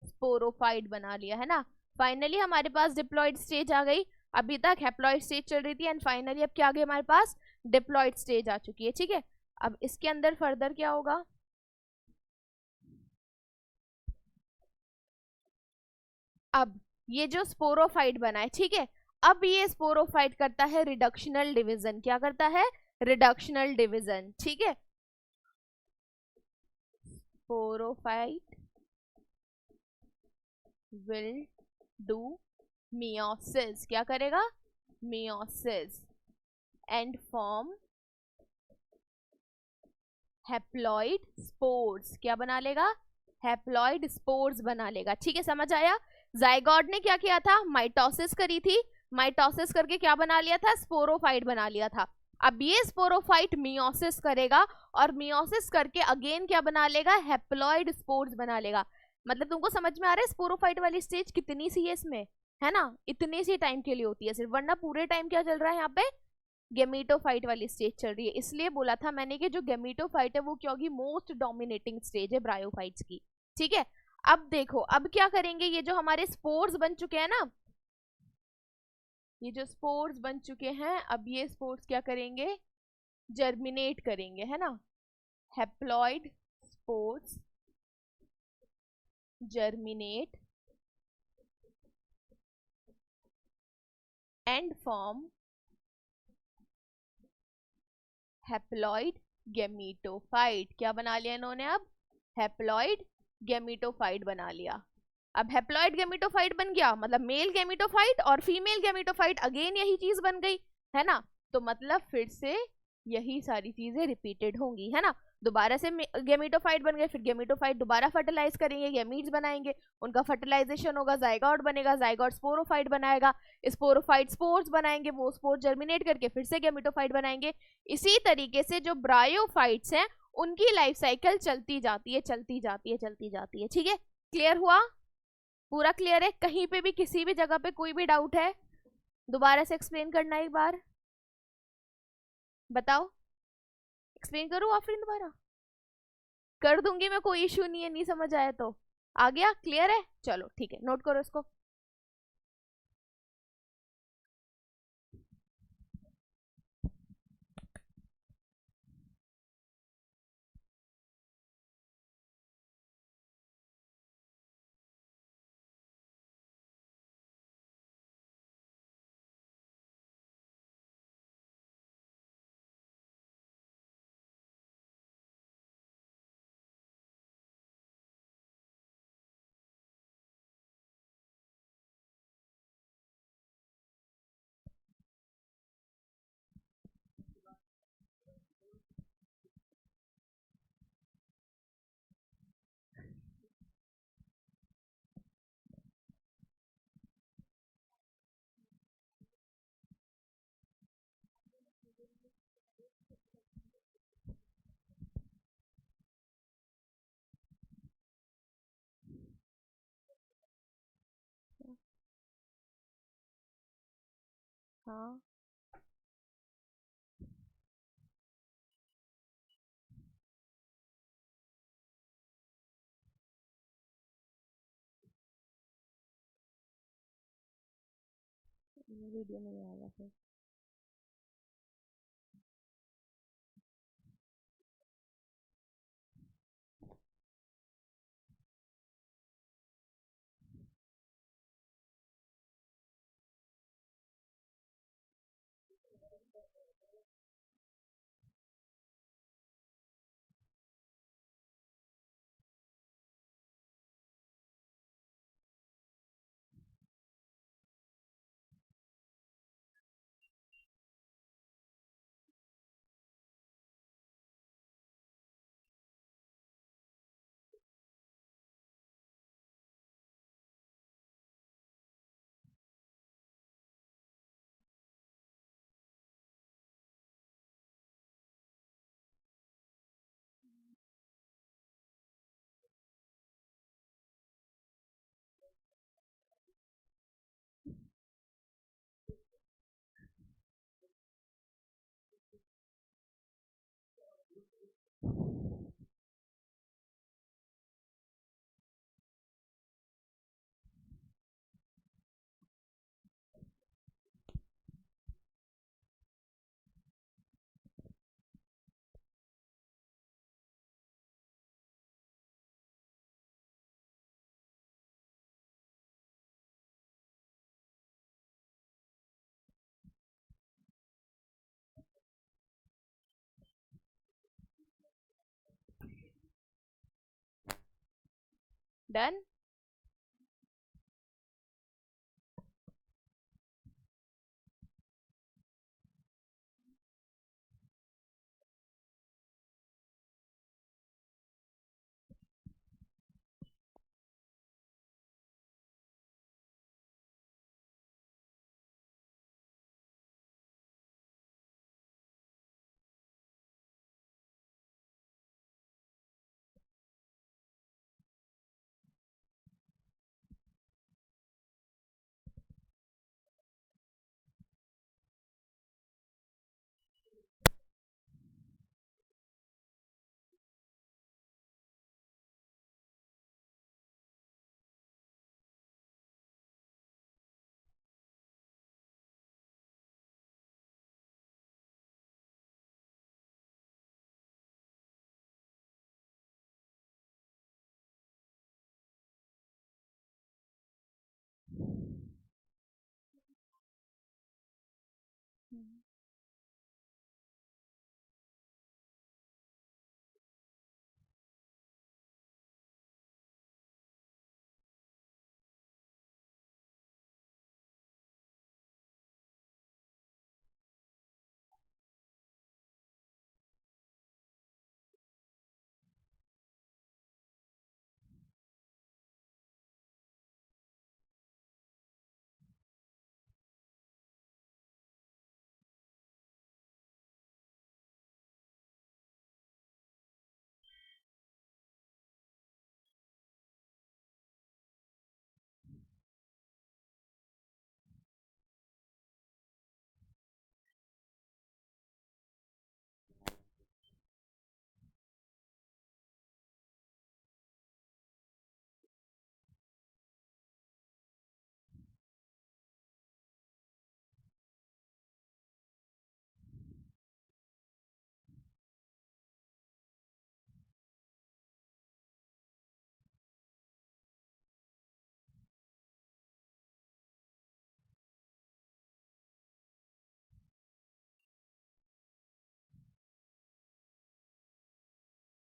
स्पोरोफाइट बना लिया, है ना। फाइनली हमारे पास डिप्लॉइड स्टेज आ गई, अभी तक हैप्लॉइड स्टेज चल रही थी, एंड फाइनली अब क्या आ गई हमारे पास, डिप्लॉइड स्टेज आ चुकी है। ठीक है, अब इसके अंदर फर्दर क्या होगा, अब ये जो स्पोरोफाइट बना है, ठीक है, अब ये स्पोरोफाइट करता है रिडक्शनल डिवीजन। क्या करता है? रिडक्शनल डिवीजन, ठीक है। Sporophyte will do meiosis. क्या करेगा? Meiosis and form haploid spores. क्या बना लेगा? हैप्लॉइड स्पोर्स बना लेगा, ठीक है, समझ आया। जाइगोट ने क्या किया था? माइटोसिस करी थी, माइटोसिस करके क्या बना लिया था? स्पोरोफाइट बना लिया था। अब ये स्पोरोफाइट मियोसिस करेगा और मियोसिस करके अगेन क्या बना लेगा? हैप्लॉइड स्पोर्स बना लेगा। मतलब तुमको समझ में आ रहा है स्पोरोफाइट वाली स्टेज कितनी सी है इसमें, है ना? इतनी सी टाइम के लिए होती है सिर्फ, वरना पूरे टाइम क्या चल रहा है यहाँ पे? गेमीटोफाइट वाली स्टेज चल रही है। इसलिए बोला था मैंने कि जो गेमीटोफाइट है वो क्या होगी? मोस्ट डोमिनेटिंग स्टेज है ब्रायोफाइट्स की, ठीक है। अब देखो, अब क्या करेंगे? ये जो हमारे स्पोर्स बन चुके हैं ना, ये जो स्पोर्स बन चुके हैं, अब ये स्पोर्स क्या करेंगे? जर्मिनेट करेंगे, है ना। Haploid spores germinate and form haploid gametophyte. क्या बना लिया इन्होंने? अब हैप्लॉइड गेमीटोफाइट बना लिया। अब हैप्लॉइड गेमीटोफाइट बन गया, मतलब मेल गेमीटोफाइट और फीमेल गेमीटोफाइट, अगेन यही चीज बन गई, है ना। तो मतलब फिर से यही सारी चीजें रिपीटेड होंगी, है ना। दोबारा से गेमीटोफाइट बन गए, फिर गेमीटोफाइट दोबारा फर्टिलाइज करेंगे, गेमीट्स बनाएंगे, उनका फर्टिलाइजेशन होगा, जाइगोट बनेगा, जाइगोट स्पोरोफाइट बनाएगा, स्पोरोफाइट स्पोर्स बनाएंगे, वो स्पोर जर्मिनेट करके फिर से गेमीटोफाइट बनाएंगे। इसी तरीके से जो ब्रायोफाइट्स हैं उनकी लाइफ साइकिल चलती जाती है, चलती जाती है, चलती जाती है, ठीक है। क्लियर हुआ? पूरा क्लियर है? कहीं पे भी किसी भी जगह पे कोई भी डाउट है? दोबारा से एक्सप्लेन करना एक बार, बताओ। एक्सप्लेन करूँ आफरीन? दोबारा कर दूंगी मैं, कोई इशू नहीं है, नहीं समझ आया तो। आ गया? क्लियर है? चलो ठीक है, नोट करो इसको। हाँ, वीडियो नहीं आएगा फिर। डन।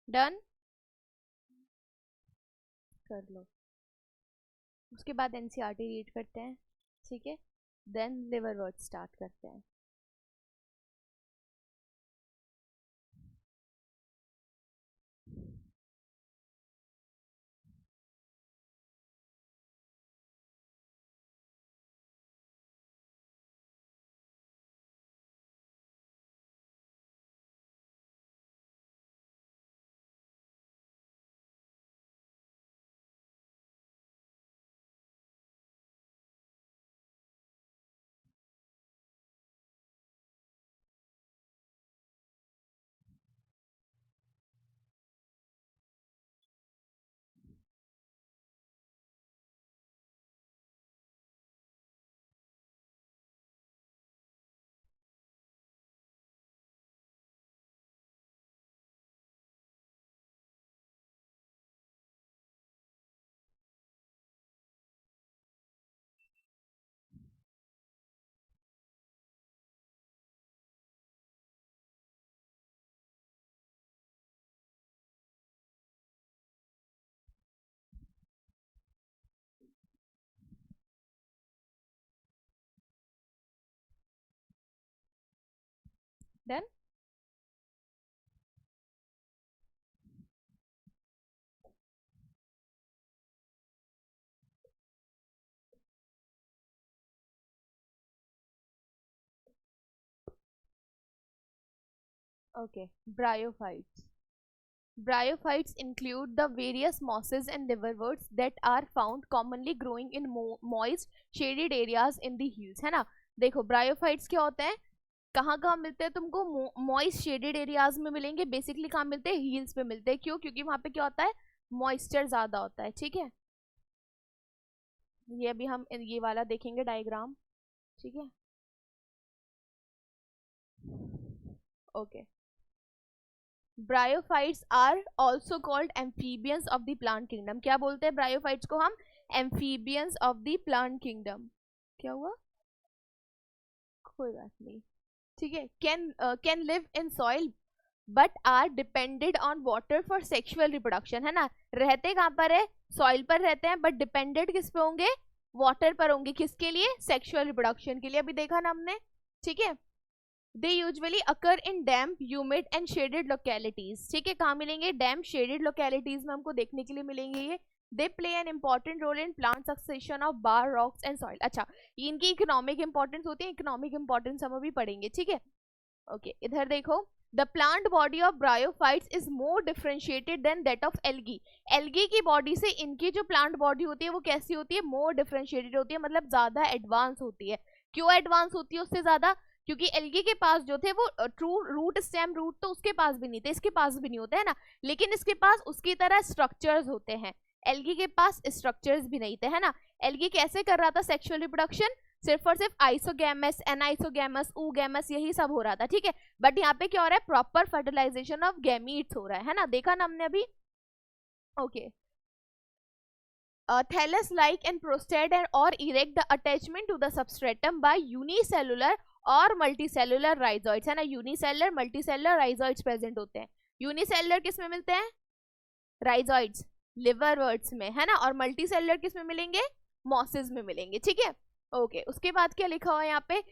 डन कर लो। उसके बाद एनसीईआरटी रीड करते हैं, ठीक है, देन लिवर वर्ड स्टार्ट करते हैं। Done. Okay, bryophytes. Bryophytes include the various mosses and liverworts that are found commonly growing in moist shaded areas in the hills, है ना। देखो ब्रायोफाइट्स क्या होते हैं, कहाँ कहाँ मिलते हैं तुमको, मॉइस्ट शेडेड एरियाज में मिलेंगे। बेसिकली कहाँ मिलते हैं, हिल्स पे मिलते हैं। क्यों? क्योंकि वहां पे क्या होता है, मॉइस्चर ज्यादा होता है, ठीक है। ये अभी हम ये वाला देखेंगे डायग्राम, ठीक है। Okay, bryophytes are also called amphibians of the plant kingdom. क्या बोलते हैं ब्रायोफाइट्स को हम? Amphibians of the plant kingdom. क्या हुआ? कोई बात नहीं, ठीक है। Can live in soil, but are depended on water for sexual reproduction, है ना। रहते कहाँ पर है, सॉइल पर रहते हैं, बट डिपेंडेड किस पे होंगे, वाटर पर होंगे, किसके लिए, सेक्सुअल रिप्रोडक्शन के लिए, अभी देखा ना हमने, ठीक है। They usually occur in damp, humid and shaded localities, ठीक है। कहाँ मिलेंगे, डैम्प शेडेड लोकेलिटीज में हमको देखने के लिए मिलेंगे ये। They play an important role in plant succession of bare, rocks and soil. अच्छा, इनकी इकोनॉमिक इंपॉर्टेंस होती है, इकोनॉमिक इंपॉर्टेंस हम अभी पढ़ेंगे, ठीक है। ओके, इधर देखो, the plant body of bryophytes is more differentiated than that of algae. Algae की बॉडी से इनकी जो प्लांट बॉडी होती है वो कैसी होती है, मोर डिफरेंशिएटेड होती है, मतलब ज्यादा एडवांस होती है। क्यों एडवांस होती है उससे ज्यादा, क्योंकि एल्गी के पास जो थे वो ट्रू रूट, स्टेम रूट तो उसके पास भी नहीं थे, इसके पास भी नहीं होते, है ना, लेकिन इसके पास उसकी तरह स्ट्रक्चर्स होते हैं, एल्गी के पास स्ट्रक्चर्स भी नहीं थे, है ना। एल्गी कैसे कर रहा था सेक्सुअल रिप्रोडक्शन, सिर्फ और सिर्फ आइसोगैमस, एनाइसोगैमस, ऊगैमस, यही सब हो रहा था, ठीक है। बट यहाँ पे क्या हो रहा है, प्रॉपर फर्टिलाइजेशन ऑफ गैमीट्स हो रहा है ना, देखा ना हमने अभी। Okay, thallus like and prostate and or erect the attachment to the substratum by unicellular और मल्टीसेलुलर राइजोइड्स, है ना। यूनिसेलुलर, मल्टीसेलुलर राइजोइड्स प्रेजेंट होते हैं। यूनिसेलुलर किस में मिलते हैं, राइजोइड्स, लिवरवर्ट्स में, है ना, और मल्टीसेलुलर किस में मिलेंगे, मॉसेस में मिलेंगे, ठीक है। ओके, उसके बाद क्या लिखा हुआ है यहाँ पे,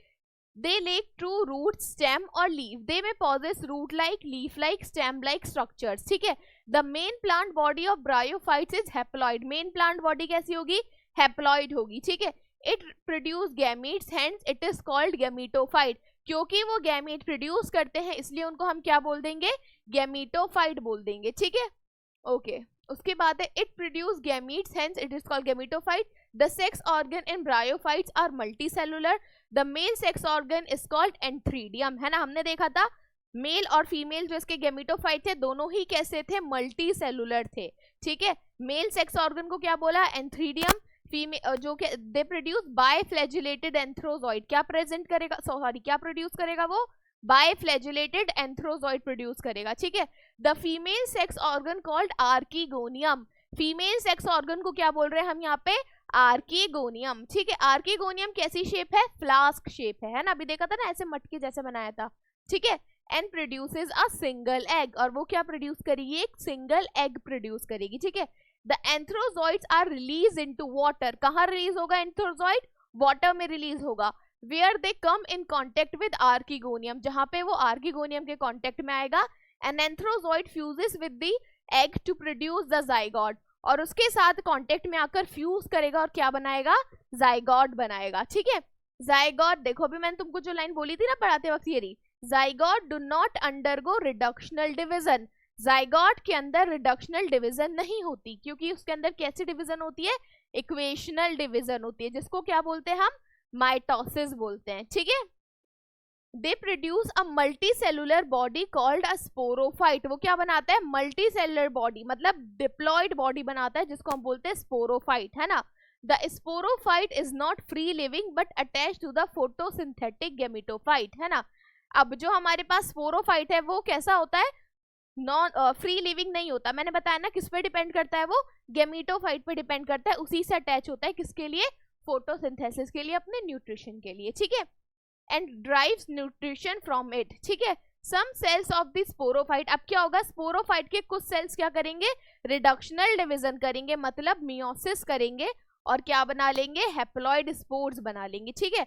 they lack true root, stem और leaf, they may possess root like, leaf like, stem like structures, ठीक है। The main plant body of bryophytes is haploid, main plant body कैसी होगी, हैप्लॉइड होगी, ठीक है। It produce gametes, hence it is called gametophyte, क्योंकि वो gamete produce करते हैं इसलिए उनको हम क्या बोल देंगे, गैमीटोफाइट बोल देंगे, ठीक है। ओके, उसके बाद है it produce gametes, hence it is called gametophyte. The sex organ in bryophytes are multicellular, the male sex organ is called antheridium, है ना, हमने देखा था मेल और फीमेल जो इसके गैमीटोफाइट थे दोनों ही कैसे थे, मल्टी सेलुलर थे, ठीक है। मेल सेक्स ऑर्गन को क्या बोला, एंथ्रीडियम, फीमेल जो कि दे प्रोड्यूस बायफ्लैजिलेटेड एंथ्रोजॉइड, क्या प्रेजेंट करेगा, सॉरी क्या प्रोड्यूस करेगा वो, बायफ्लैजिलेटेड एंथ्रोजॉइड प्रोड्यूस करेगा, ठीक है। The female sex organ called archegonium, female sex organ को क्या बोल रहे हैं हम यहाँ पे, आर्कीगोनियम, ठीक है। आर्कीगोनियम कैसी शेप है, फ्लास्क शेप है ना, अभी देखा था ना, ऐसे मटके जैसे बनाया था, ठीक है। And produces a single egg, और वो क्या प्रोड्यूस करेगी, एक सिंगल एग प्रोड्यूस करेगी, ठीक है। The antherozoids are release into water, कहाँ रिलीज होगा एंथ्रोजॉइड, वाटर में रिलीज होगा। Where they come in contact with archegonium, जहां पे वो आर्कीगोनियम के कॉन्टेक्ट में आएगा। An antherozoid fuses with the egg to produce the zygote, और उसके साथ कांटेक्ट में आकर फ्यूज करेगा और क्या बनाएगा, जाइगोट बनाएगा, ठीक है। जाइगोट देखो, अभी मैंने तुमको जो लाइन बोली थी ना पढ़ाते वक्त, ये zygote do not undergo reductional division, zygote के अंदर रिडक्शनल डिवीजन नहीं होती, क्योंकि उसके अंदर कैसी डिवीजन होती है, इक्वेशनल डिवीजन होती है, जिसको क्या बोलते हैं हम, माइटोसिस बोलते हैं, ठीक है। They produce a multicellular body called a sporophyte, वो क्या बनाता है, मल्टीसेलुलर बॉडी, मतलब डिप्लॉयड बॉडी बनाता है, जिसको हम बोलते हैं स्पोरोफाइट, है ना। The sporophyte is not free living but attach to the photosynthetic gametophyte, है ना। अब जो हमारे पास स्पोरोफाइट है वो कैसा होता है, नॉन फ्री लिविंग नहीं होता, मैंने बताया ना, किस पे डिपेंड करता है वो, गैमीटोफाइट पे डिपेंड करता है, उसी से अटैच होता है, किसके लिए, फोटोसिंथेसिस के लिए, अपने न्यूट्रिशन के लिए, ठीक है। And drives nutrition from it, ठीक है। सम सेल्स ऑफ द स्पोरोफाइट, अब क्या होगा, स्पोरोफाइट के कुछ सेल्स क्या करेंगे, रिडक्शनल डिवीजन करेंगे, मतलब मियोसिस करेंगे, और क्या बना लेंगे, हैप्लॉइड स्पोर्स बना लेंगे, ठीक है।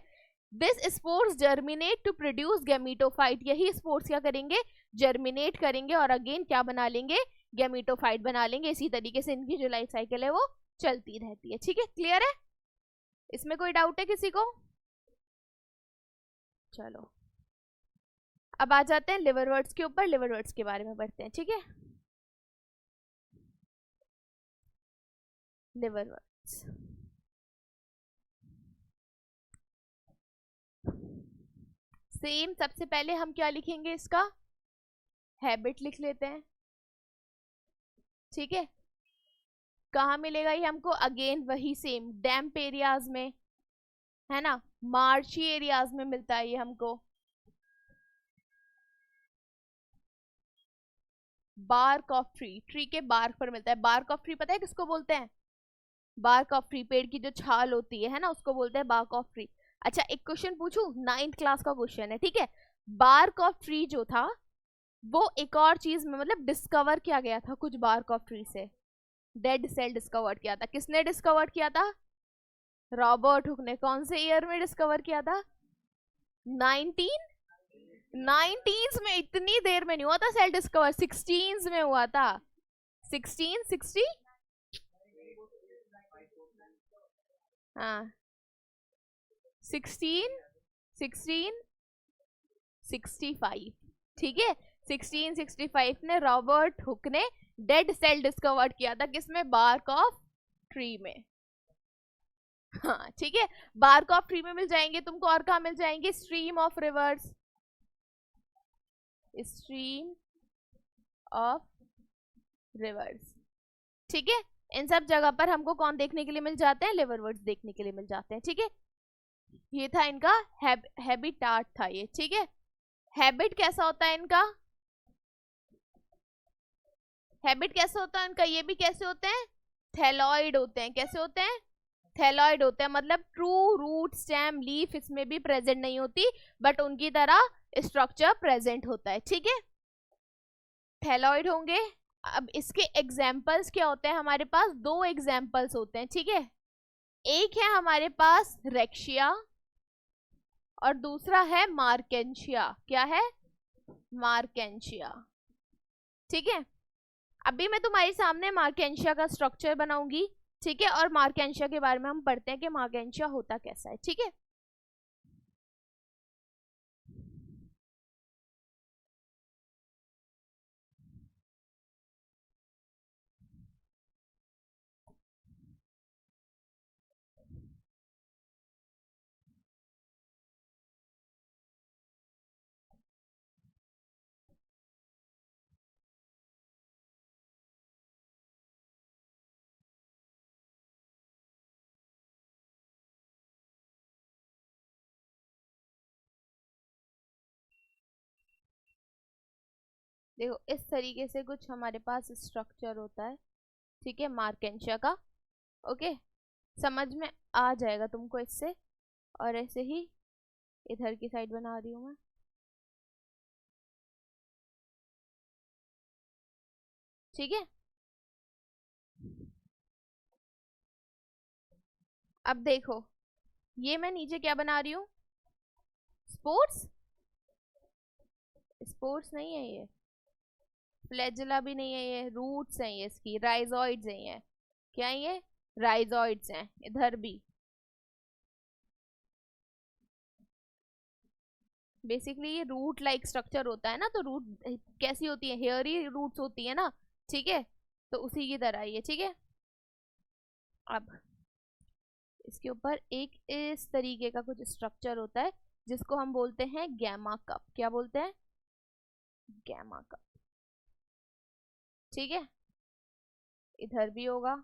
This spores germinate to produce gametophyte, यही स्पोर्स क्या करेंगे, जर्मिनेट करेंगे और अगेन क्या बना लेंगे, गैमीटोफाइट बना लेंगे। इसी तरीके से इनकी जो लाइफ साइकिल है वो चलती रहती है, ठीक है। क्लियर है, इसमें कोई डाउट है किसी को, चलो अब आ जाते हैं लिवरवर्ट्स के ऊपर, लिवरवर्ट्स के बारे में पढ़ते हैं, ठीक है। लिवरवर्ट्स, सेम, सबसे पहले हम क्या लिखेंगे, इसका हैबिट लिख लेते हैं, ठीक है। कहाँ मिलेगा ये हमको, अगेन वही सेम डैम्प एरियाज में, है ना, मार्शी एरियाज में मिलता है ये हमको। बार्क ऑफ ट्री, ट्री के बार्क पर मिलता है, बार्क ऑफ ट्री पता है किसको बोलते हैं, बार्क ऑफ ट्री, पेड़ की जो छाल होती है ना, उसको बोलते हैं बार्क ऑफ ट्री। अच्छा, एक क्वेश्चन पूछूं, 9th क्लास का क्वेश्चन है, ठीक है। बार्क ऑफ ट्री जो था वो एक और चीज में मतलब डिस्कवर किया गया था कुछ बार्क ऑफ ट्री से, डेड सेल डिस्कवर किया था। किसने डिस्कवर किया था? रॉबर्ट हुक ने। कौन से ईयर में डिस्कवर किया था? 19 में। इतनी देर में नहीं हुआ था सेल डिस्कवर, 16 में हुआ था। 1660, हाँ 1665, ठीक है। 1665 ने रॉबर्ट हुक ने डेड सेल डिस्कवर किया था, किसमें? बार्क ऑफ ट्री में। हाँ ठीक है, बार्क ऑफ ट्री में मिल जाएंगे तुमको। और कहाँ मिल जाएंगे? Stream of reverse, stream of reverse, ठीक है। इन सब जगह पर हमको कौन देखने के लिए मिल जाते हैं? लिवरवर्ट्स देखने के लिए मिल जाते हैं, ठीक है। ये था इनका हैबिटाट था ये, ठीक है। हैबिट कैसा होता है इनका? हैबिट कैसे होता है इनका? ये भी कैसे होते हैं? थैलॉइड होते हैं। कैसे होते हैं? थैलॉइड होते हैं, मतलब ट्रू रूट स्टेम लीफ इसमें भी प्रेजेंट नहीं होती, बट उनकी तरह स्ट्रक्चर प्रेजेंट होता है, ठीक है। थैलॉइड होंगे। अब इसके एग्जाम्पल्स क्या होते हैं? हमारे पास दो एग्जाम्पल्स होते हैं, ठीक है। एक है हमारे पास रेक्शिया और दूसरा है मार्केंशिया। क्या है? मार्केंशिया, ठीक है। अभी मैं तुम्हारे सामने मार्केंशिया का स्ट्रक्चर बनाऊंगी, ठीक है, और मार्केंशिया के बारे में हम पढ़ते हैं कि मार्केंशिया होता कैसा है, ठीक है। देखो इस तरीके से कुछ हमारे पास स्ट्रक्चर होता है, ठीक है, मार्केंशिया का। ओके, समझ में आ जाएगा तुमको इससे। और ऐसे ही इधर की साइड बना रही हूँ मैं, ठीक है। अब देखो, ये मैं नीचे क्या बना रही हूँ? स्पोर्ट्स। स्पोर्ट्स नहीं है ये, फ्लैजिला भी नहीं है ये, रूट्स हैं ये इसकी, राइजोइड्स हैं ये। क्या है ये? राइजोइड्स हैं। इधर भी बेसिकली ये रूट लाइक स्ट्रक्चर होता है ना, तो रूट कैसी होती है? हेयरी रूट्स होती है ना, ठीक है। तो उसी की तरह ये, ठीक है। अब इसके ऊपर एक इस तरीके का कुछ स्ट्रक्चर होता है जिसको हम बोलते हैं गैमा कप। क्या बोलते हैं? गैमा कप, ठीक है। इधर भी होगा,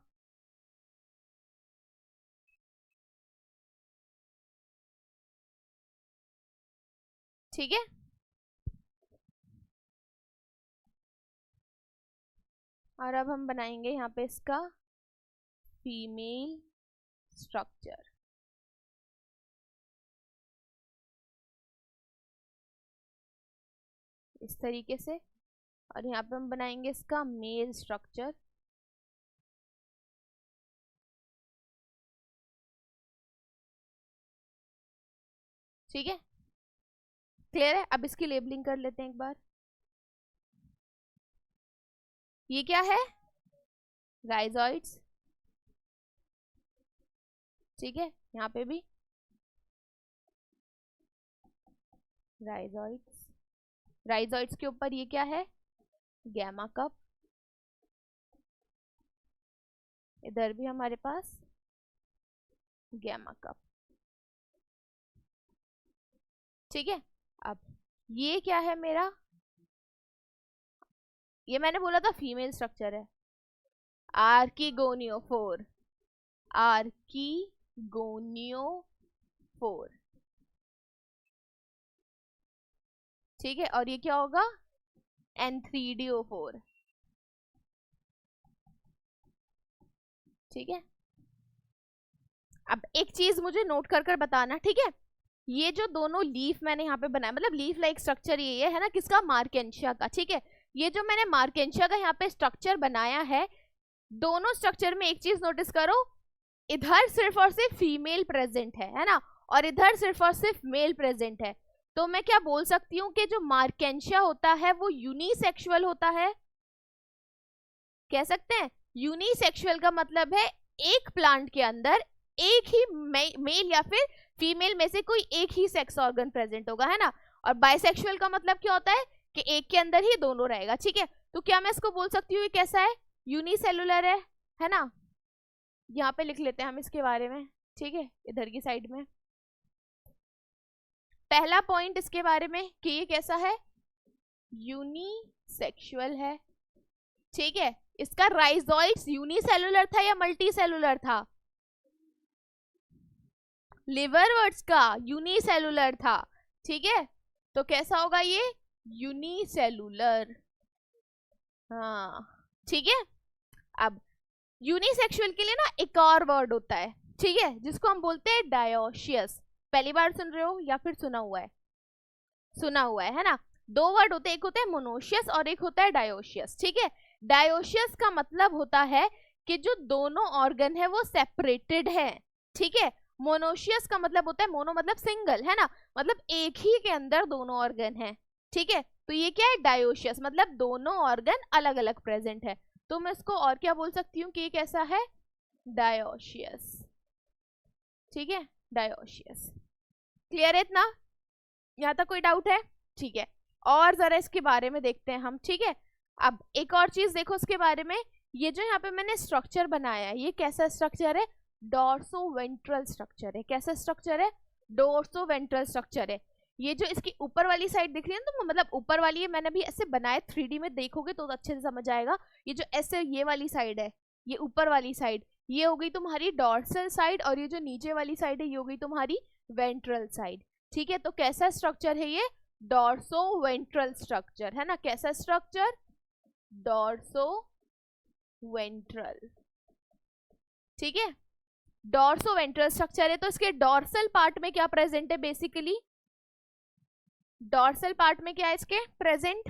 ठीक है। और अब हम बनाएंगे यहाँ पे इसका फीमेल स्ट्रक्चर, इस तरीके से। और यहाँ पे हम बनाएंगे इसका मेल स्ट्रक्चर, ठीक है। क्लियर है? अब इसकी लेबलिंग कर लेते हैं एक बार। ये क्या है? राइजोइड्स, ठीक है। यहाँ पे भी राइजोइड्स। राइजोइड्स के ऊपर ये क्या है? Gemma cup. इधर भी हमारे पास गैमा कप, ठीक है। अब ये क्या है मेरा? ये मैंने बोला था फीमेल स्ट्रक्चर है, आर्किगोनियोफोर। आर्किगोनियोफोर, ठीक है। और ये क्या होगा? एंथ्रीडियोफोर, ठीक है। अब एक चीज मुझे नोट कर कर बताना, ठीक है। ये जो दोनों लीफ मैंने यहाँ पे बनाया, मतलब लीफ लाइक स्ट्रक्चर ये है ना, किसका, मार्केंशिया का। ठीक है, ये जो मैंने मार्केंशिया का यहाँ पे स्ट्रक्चर बनाया है, दोनों स्ट्रक्चर में एक चीज नोटिस करो, इधर सिर्फ और सिर्फ फीमेल प्रेजेंट है ना, और इधर सिर्फ और सिर्फ मेल प्रेजेंट है। तो मैं क्या बोल सकती हूँ कि जो मार्केंशिया होता है वो यूनिसेक्सुअल होता है, कह सकते हैं। यूनिसेक्सुअल का मतलब है एक प्लांट के अंदर एक ही मेल या फिर फीमेल में से कोई एक ही सेक्स ऑर्गन प्रेजेंट होगा, है ना। और बाइसेक्सुअल का मतलब क्या होता है कि एक के अंदर ही दोनों रहेगा। ठीक है, तो क्या मैं इसको बोल सकती हूँ ये कैसा है, यूनिसेलुलर है ना। यहाँ पे लिख लेते हैं हम इसके बारे में। ठीक है, इधर की साइड में पहला पॉइंट इसके बारे में कि ये कैसा है, यूनिसेक्सुअल है। ठीक है, इसका राइजोइड्स यूनिसेलुलर था या मल्टीसेलुलर था, लिवरवर्ट्स का यूनिसेलुलर था। ठीक है, तो कैसा होगा ये, यूनिसेलुलर। हाँ ठीक है, अब यूनिसेक्सुअल के लिए ना एक और वर्ड होता है, ठीक है, जिसको हम बोलते हैं डायोशियस। पहली बार सुन रहे हो या फिर सुना हुआ है, सुना हुआ है ना। दो वर्ड होते हैं, एक होता है मोनोशियस और एक होता है डायोशियस। ठीक है, डायोशियस का मतलब होता है कि जो दोनों ऑर्गन है वो सेपरेटेड है। ठीक है, मोनोशियस का मतलब होता है, मोनो मतलब सिंगल, है ना, मतलब एक ही के अंदर दोनों ऑर्गन है। ठीक है, तो ये क्या है, डायोशियस, मतलब दोनों ऑर्गन अलग अलग प्रेजेंट है। तो मैं इसको और क्या बोल सकती हूँ कि ये कैसा है, डायोशियस। ठीक है, डायोशियस। क्लियर है इतना, यहाँ तक कोई डाउट है? ठीक है, और जरा इसके बारे में देखते हैं हम। ठीक है, अब एक और चीज देखो इसके बारे में, ये जो यहाँ पे मैंने स्ट्रक्चर बनाया है ये कैसा स्ट्रक्चर है, डोर्सोवेंट्रल स्ट्रक्चर है। कैसा स्ट्रक्चर है, डोर्सोवेंट्रल स्ट्रक्चर है। ये जो इसकी ऊपर वाली साइड दिख रही है ना, तो मतलब ऊपर वाली है, मैंने भी ऐसे बनाया 3D में, देखोगे तो अच्छे से समझ आएगा। ये जो ऐसे ये वाली साइड है, ये ऊपर वाली साइड, ये हो गई तुम्हारी डोर्सल साइड, और ये जो नीचे वाली साइड है ये हो गई तुम्हारी वेंट्रल साइड। ठीक है, तो कैसा स्ट्रक्चर है ये, डोर्सोवेंट्रल स्ट्रक्चर, है ना। कैसा स्ट्रक्चर, डोर्सोवेंट्रल। ठीक है, डोर्सोवेंट्रल स्ट्रक्चर है, तो इसके डोर्सल पार्ट में क्या प्रेजेंट है, बेसिकली डोर्सल पार्ट में क्या है इसके प्रेजेंट,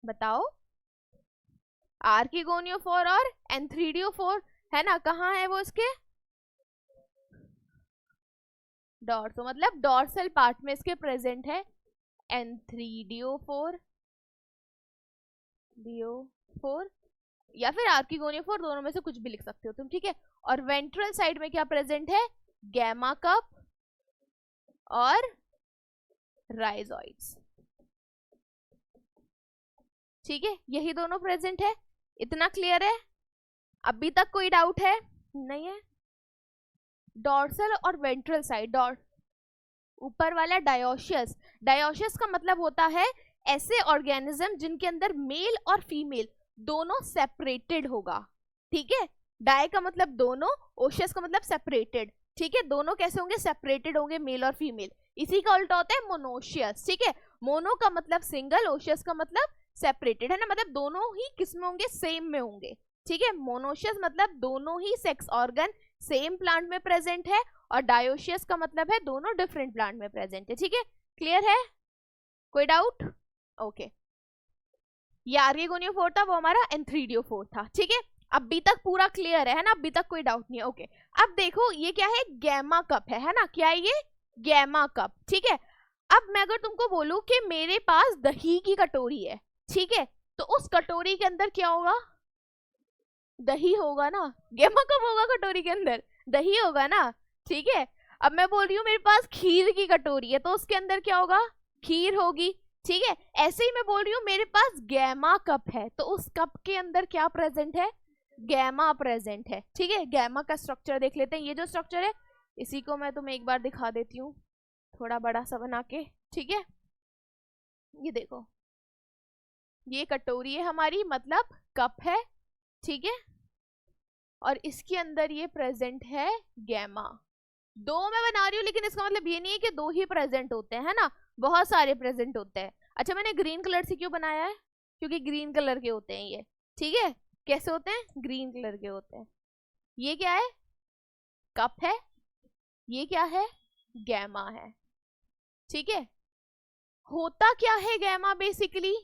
बताओ। आर्किगोनियोफोर और एंथ्रीडियोफोर, है ना, कहाँ है वो इसके, डोर्सो मतलब डोर्सल पार्ट में इसके प्रेजेंट है एंथ्रीडियोफोर, डियोफोर या फिर आर्किगोनियोफोर, दोनों में से कुछ भी लिख सकते हो तुम। ठीक है, और वेंट्रल साइड में क्या प्रेजेंट है, गैमा कप और राइजोइड्स। ठीक है, यही दोनों प्रेजेंट है। इतना क्लियर है, अभी तक कोई डाउट है? नहीं है। डोर्सल और वेंट्रल साइड, ऊपर वाला डायोशियस, डायोशियस का मतलब होता है ऐसे ऑर्गेनिज्म जिनके अंदर मेल और फीमेल दोनों सेपरेटेड होगा। ठीक है, डाय का मतलब दोनों, ओशियस का मतलब सेपरेटेड। ठीक है, दोनों कैसे होंगे, सेपरेटेड होंगे, मेल और फीमेल। इसी का उल्टा होता है मोनोशियस। ठीक है, मोनो का मतलब सिंगल, ओशियस का मतलब सेपरेटेड, है ना, मतलब दोनों ही किसमें होंगे, सेम में होंगे। ठीक है, मोनोशियस मतलब दोनों ही सेक्स ऑर्गन सेम प्लांट में प्रेजेंट है, और डायोशियस का मतलब है दोनों डिफरेंट प्लांट में प्रेजेंट है। ठीक है, क्लियर है, कोई डाउट? ओके, ये आर्किगोनियोफोर था, वो हमारा एंथ्रीडियोफोर था। ठीक है, अभी तक पूरा क्लियर है ना, अभी तक कोई डाउट नहीं है? ओके, अब देखो ये क्या है, गैमा कप है ना, क्या है ये, गैमा कप। ठीक है, अब मैं अगर तुमको बोलूं कि मेरे पास दही की कटोरी है, ठीक है, तो उस कटोरी के अंदर क्या होगा, दही होगा ना, गैमा कप होगा कटोरी के अंदर, दही होगा ना। ठीक है, अब मैं बोल रही हूँ मेरे पास खीर की कटोरी है, तो उसके अंदर क्या होगा, खीर होगी। ठीक है, ऐसे ही मैं बोल रही हूँ मेरे पास गैमा कप है, तो उस कप के अंदर क्या प्रेजेंट है, गैमा प्रेजेंट है। ठीक है, गैमा का स्ट्रक्चर देख लेते हैं। ये जो स्ट्रक्चर है इसी को मैं तुम्हें एक बार दिखा देती हूँ थोड़ा बड़ा सा बना के। ठीक है, ये देखो, ये कटोरी है हमारी, मतलब कप है। ठीक है, और इसके अंदर ये प्रेजेंट है गैमा। दो मैं बना रही हूँ, लेकिन इसका मतलब ये नहीं है कि दो ही प्रेजेंट होते हैं, है ना, बहुत सारे प्रेजेंट होते हैं। अच्छा, मैंने ग्रीन कलर से क्यों बनाया है, क्योंकि ग्रीन कलर के होते हैं ये। ठीक है, कैसे होते हैं, ग्रीन कलर के होते हैं। ये क्या है, कप है, ये क्या है, गैमा है। ठीक है, होता क्या है गैमा बेसिकली?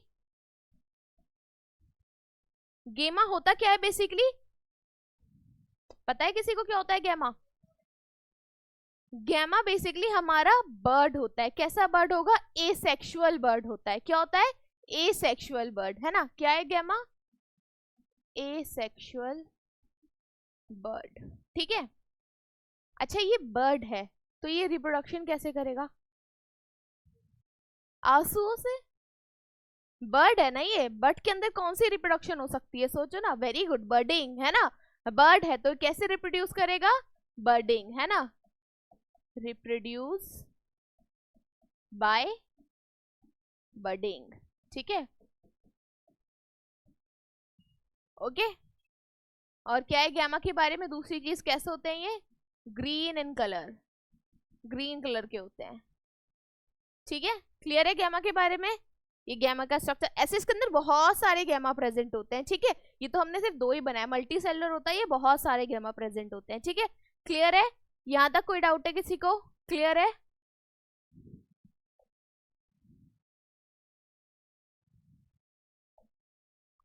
गैमा होता क्या है बेसिकली? पता है किसी को क्या होता है गैमा? गैमा बेसिकली हमारा बर्ड होता है। कैसा बर्ड होगा? एसेक्सुअल बर्ड होता है। क्या होता है? एसेक्सुअल बर्ड, है ना? क्या है गैमा? Asexual bird. ठीक है, अच्छा ये बर्ड है तो ये रिप्रोडक्शन कैसे करेगा? आंसुओं से। बर्ड है ना ये, बर्ड के अंदर कौन सी रिप्रोडक्शन हो सकती है? सोचो ना। वेरी गुड, बर्डिंग, है ना? बर्ड है तो कैसे रिप्रोड्यूस करेगा? बर्डिंग, है ना? Reproduce by budding. ठीक है, ओके। और क्या है गैमा के बारे में दूसरी चीज? कैसे होते हैं ये? Green in colour, green colour के होते हैं। ठीक है, क्लियर है गैमा के बारे में? ये गैमा का स्ट्रक्चर ऐसे, इसके अंदर बहुत सारे गैमा प्रेजेंट होते हैं। ठीक है, ये तो हमने सिर्फ दो ही बनाया, मल्टी सेलुलर होता है ये, बहुत सारे गैमा प्रेजेंट होते हैं। ठीक है, क्लियर है? यहां तक कोई डाउट है किसी को? क्लियर है?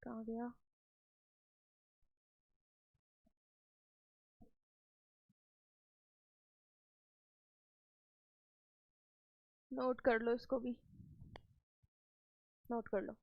कहाँ गया? नोट कर लो इसको भी, नोट कर लो।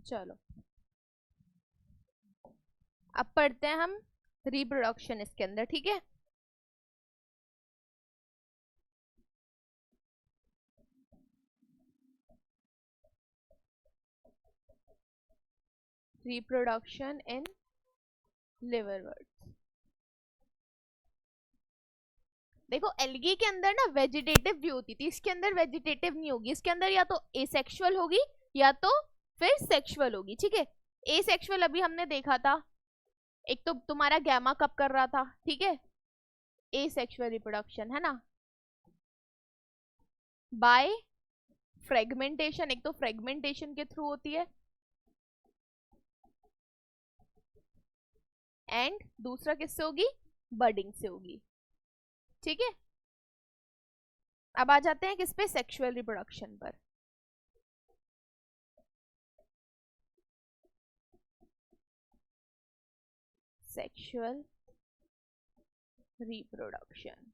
चलो अब पढ़ते हैं हम रिप्रोडक्शन इसके अंदर, ठीक है। Reproduction in liverworts. देखो एल्गी के अंदर ना वेजिटेटिव भी होती थी, इसके अंदर वेजिटेटिव नहीं होगी, इसके अंदर या तो एसेक्सुअल होगी या तो फिर सेक्सुअल होगी, ठीक है। एसेक्सुअल अभी हमने देखा था, एक तो तुम्हारा गैमा कब कर रहा था, ठीक है, एसेक्सुअल रिप्रोडक्शन है ना, बाय फ्रेगमेंटेशन, एक तो फ्रेगमेंटेशन के थ्रू होती है, एंड दूसरा किससे होगी, बर्डिंग से होगी, ठीक है। अब आ जाते हैं किस पे, सेक्सुअल रिप्रोडक्शन पर। सेक्सुअल रिप्रोडक्शन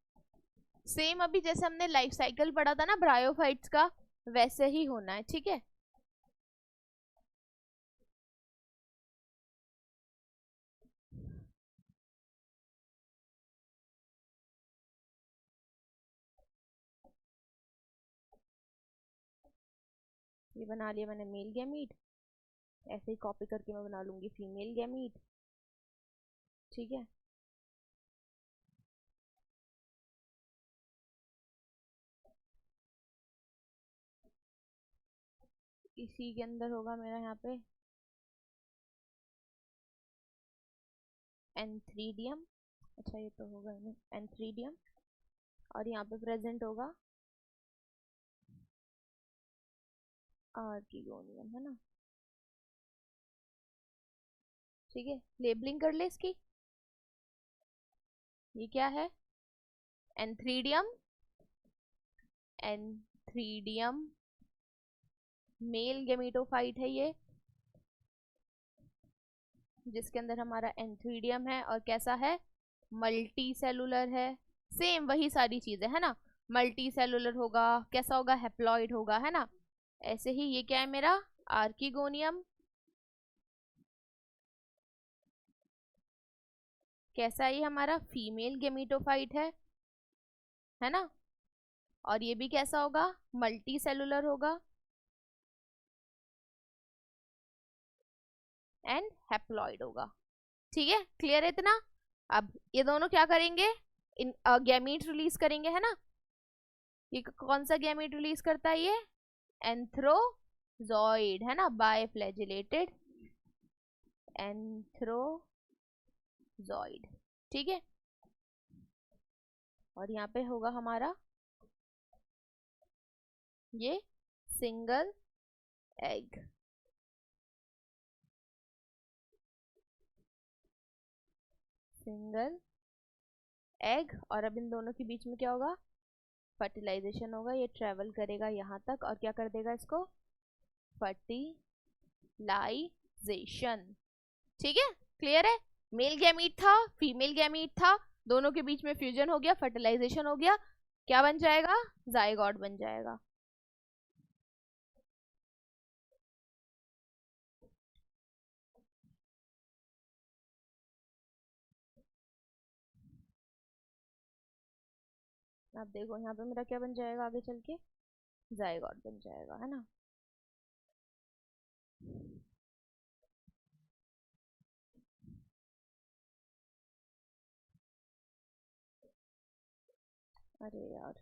सेम अभी जैसे हमने लाइफ साइकिल पढ़ा था ना ब्रायोफाइट्स का, वैसे ही होना है, ठीक है। ये बना लिया मैंने मेल गैमीट, ऐसे ही कॉपी करके मैं बना लूंगी फीमेल गैमीट, ठीक है। इसी के अंदर होगा मेरा यहाँ पे एंथ्रीडियम, अच्छा ये तो होगा नहीं एंथ्रीडियम, और यहाँ पे प्रेजेंट होगा आर्किगोनियम, है ना, ठीक है। लेबलिंग कर ले इसकी, ये क्या है, एंथ्रीडियम, एंथ्रीडियम मेल गेमेटोफाइट है ये, जिसके अंदर हमारा एंथ्रीडियम है और कैसा है, मल्टी सेलुलर है, सेम वही सारी चीजें है ना, मल्टी सेलुलर होगा, कैसा होगा, हेप्लॉइड होगा, है ना। ऐसे ही ये क्या है मेरा आर्किगोनियम, कैसा है ये हमारा फीमेल गेमेटोफाइट है ना, और ये भी कैसा होगा, मल्टी सेलुलर होगा एंड हैप्लॉइड होगा, ठीक है। क्लियर है इतना। अब ये दोनों क्या करेंगे, इन गैमीट रिलीज करेंगे, है ना। ये कौन सा गैमीट रिलीज करता है, ये एंथ्रोजॉइड, है ना, बायफ्लैजिलेटेड एंथ्रोजॉइड, ठीक है। और यहाँ पे होगा हमारा ये सिंगल एग, सिंगल एग, और अब इन दोनों के बीच में क्या होगा, फर्टिलाइजेशन होगा, ये ट्रेवल करेगा यहाँ तक और क्या कर देगा इसको, फर्टिलाइजेशन, ठीक है। क्लियर है, मेल गैमीट था फीमेल गैमीट था, दोनों के बीच में फ्यूजन हो गया, फर्टिलाइजेशन हो गया, क्या बन जाएगा, जायगोट बन जाएगा। अब देखो यहाँ पे मेरा क्या बन जाएगा आगे चल के, जायगोट बन जाएगा, है ना। अरे यार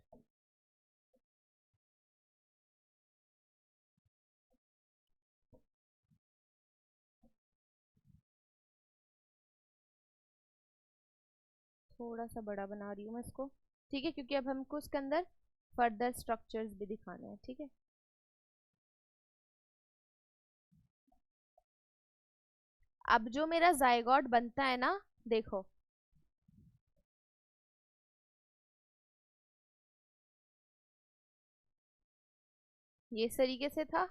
थोड़ा सा बड़ा बना रही हूँ मैं इसको, ठीक है, क्योंकि अब हमको इसके अंदर फर्दर स्ट्रक्चर्स भी दिखाने हैं, ठीक है। अब जो मेरा जायगोट बनता है ना, देखो ये इस तरीके से था,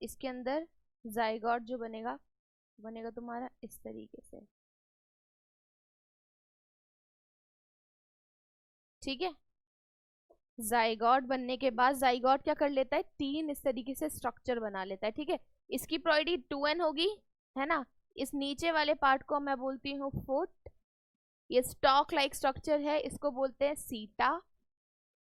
इसके अंदर जायगोट जो बनेगा, बनेगा तुम्हारा इस तरीके से, ठीक है। जाइगोट बनने के बाद जाइगोट क्या कर लेता है, 3 इस तरीके से स्ट्रक्चर बना लेता है, ठीक है। इसकी प्रोबेबिलिटी 2n होगी, है ना। इस नीचे वाले पार्ट को मैं बोलती हूँ फुट, ये स्टॉक लाइक स्ट्रक्चर है, इसको बोलते हैं सीटा,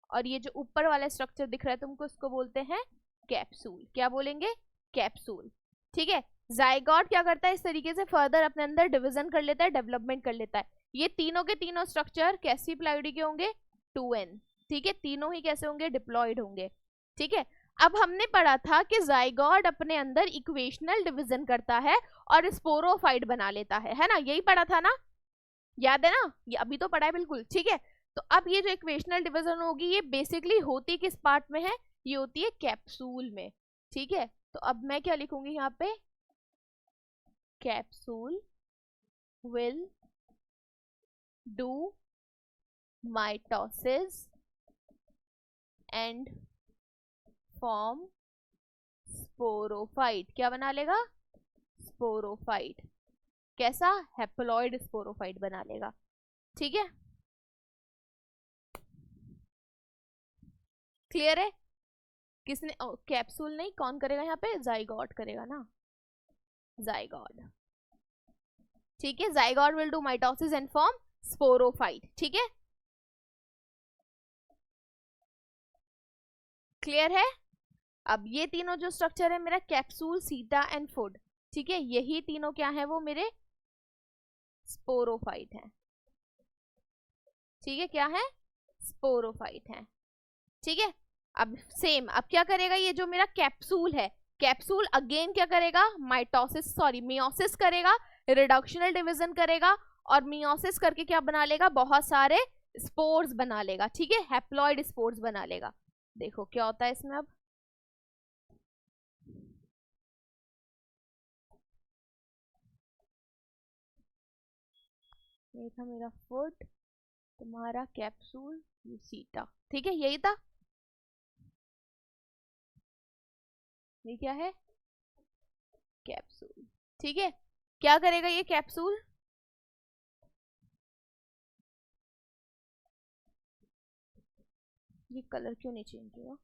और ये जो ऊपर वाला स्ट्रक्चर दिख रहा है तुमको, इसको बोलते हैं कैप्सूल। क्या बोलेंगे, कैप्सूल, ठीक है। जाइगोट क्या करता है, इस तरीके से फर्दर अपने अंदर डिवीजन कर लेता है, डेवलपमेंट कर लेता है। ये तीनों के तीनों स्ट्रक्चर कैसी प्लाइडी के होंगे, 2n, ठीक है। तीनों ही कैसे होंगे, डिप्लॉयड होंगे, ठीक है। अब हमने पढ़ा था कि जाइगोट अपने अंदर इक्वेशनल डिवीजन करता है और स्पोरोफाइट बना लेता है ना, यही पढ़ा था ना, याद है ना, ये अभी तो पढ़ा है बिल्कुल, ठीक है। तो अब ये जो इक्वेशनल डिवीजन होगी ये बेसिकली होती किस पार्ट में है, ये होती है कैप्सूल में, ठीक है। तो अब मैं क्या लिखूंगी यहाँ पे, capsule will do mitosis and form sporophyte. क्या बना लेगा, स्पोरोफाइट। कैसा, हैप्लॉइड स्पोरोफाइट बना लेगा, ठीक है। क्लियर है, किसने कैप्सूल नहीं, कौन करेगा यहाँ पे, जाइगोट करेगा ना, जाइगोट, ठीक है। Zygote will do mitosis and form sporophyte, ठीक है। क्लियर है। अब ये तीनों जो स्ट्रक्चर है मेरा, कैप्सूल, सीटा एंड फुड, ठीक है, यही तीनों क्या है, वो मेरे स्पोरोफाइट है, ठीक है। क्या है, स्पोरोफाइट है, ठीक है। अब सेम, अब क्या करेगा ये जो मेरा कैप्सूल है, कैप्सूल अगेन क्या करेगा, माइटोसिस सॉरी मियोसिस करेगा, रिडक्शनल डिवीजन करेगा, और मियोसिस करके क्या बना लेगा, बहुत सारे स्पोर्स बना लेगा, ठीक है, हैप्लॉइड स्पोर्स बना लेगा। देखो क्या होता है इसमें, अब ये था मेरा फुड, तुम्हारा कैप्सूल, ये सीटा, ठीक है, यही था। ये क्या है, कैप्सूल, ठीक है। क्या करेगा ये कैप्सूल, ये कलर क्यों नहीं चेंज हुआ,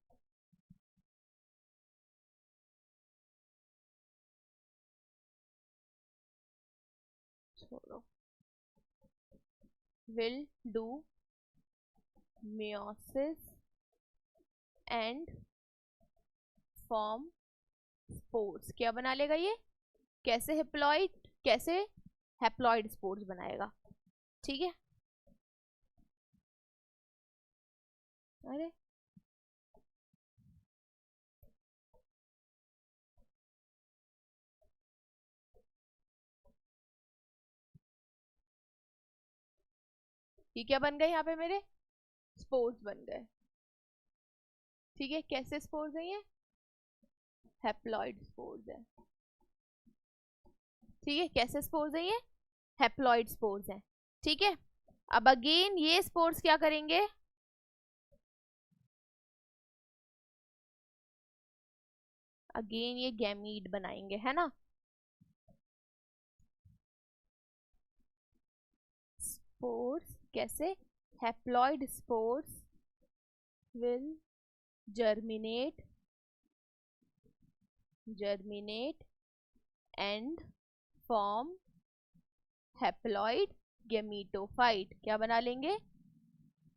छोड़ो, will do meiosis and form spores. क्या बना लेगा ये, कैसे हैप्लॉइड, कैसे हैप्लॉइड स्पोर्स बनाएगा, ठीक है। अरे ये क्या बन गए यहाँ पे मेरे, स्पोर्स बन गए, ठीक है। कैसे स्पोर्स है ये, हैप्लॉइड स्पोर्स है, ठीक है। कैसे स्पोर्स है ये, हैप्लॉइड स्पोर्स है, ठीक है। अब अगेन ये स्पोर्स क्या करेंगे, अगेन ये गैमीट बनाएंगे, है ना। स्पोर्स कैसे, haploid spores will germinate and form haploid gametophyte. क्या बना लेंगे,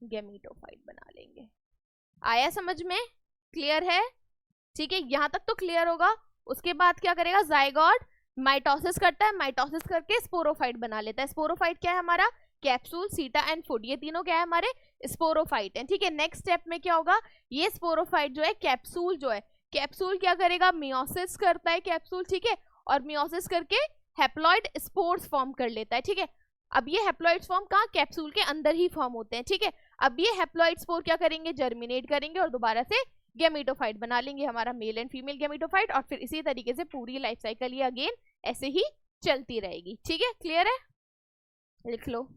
गैमीटोफाइट बना लेंगे। आया समझ में, क्लियर है, ठीक है। यहां तक तो क्लियर होगा। उसके बाद क्या करेगा, जाइगोट माइटोसिस करता है, माइटोसिस करके स्पोरोफाइट बना लेता है। स्पोरोफाइट क्या है हमारा, कैप्सूल, सीटा एंड फुड, ये तीनों क्या है हमारे, स्पोरोफाइट है, ठीक है। नेक्स्ट स्टेप में क्या होगा, ये स्पोरोफाइट जो है, कैप्सूल जो है, कैप्सूल क्या करेगा, मियोसिस करता है कैप्सूल, ठीक है, और मियोसिस करके हैप्लॉइड स्पोर्स फॉर्म कर लेता है, ठीक है। अब ये हैप्लॉइड फॉर्म कहाँ, कैप्सूल के अंदर ही फॉर्म होते हैं, ठीक है। अब ये हैप्लॉइड स्पोर क्या करेंगे, जर्मिनेट करेंगे और दोबारा से गैमीटोफाइट बना लेंगे, हमारा मेल एंड फीमेल गैमीटोफाइट, और फिर इसी तरीके से पूरी लाइफ साइकिल ये अगेन ऐसे ही चलती रहेगी, ठीक है। क्लियर है, लिख लो।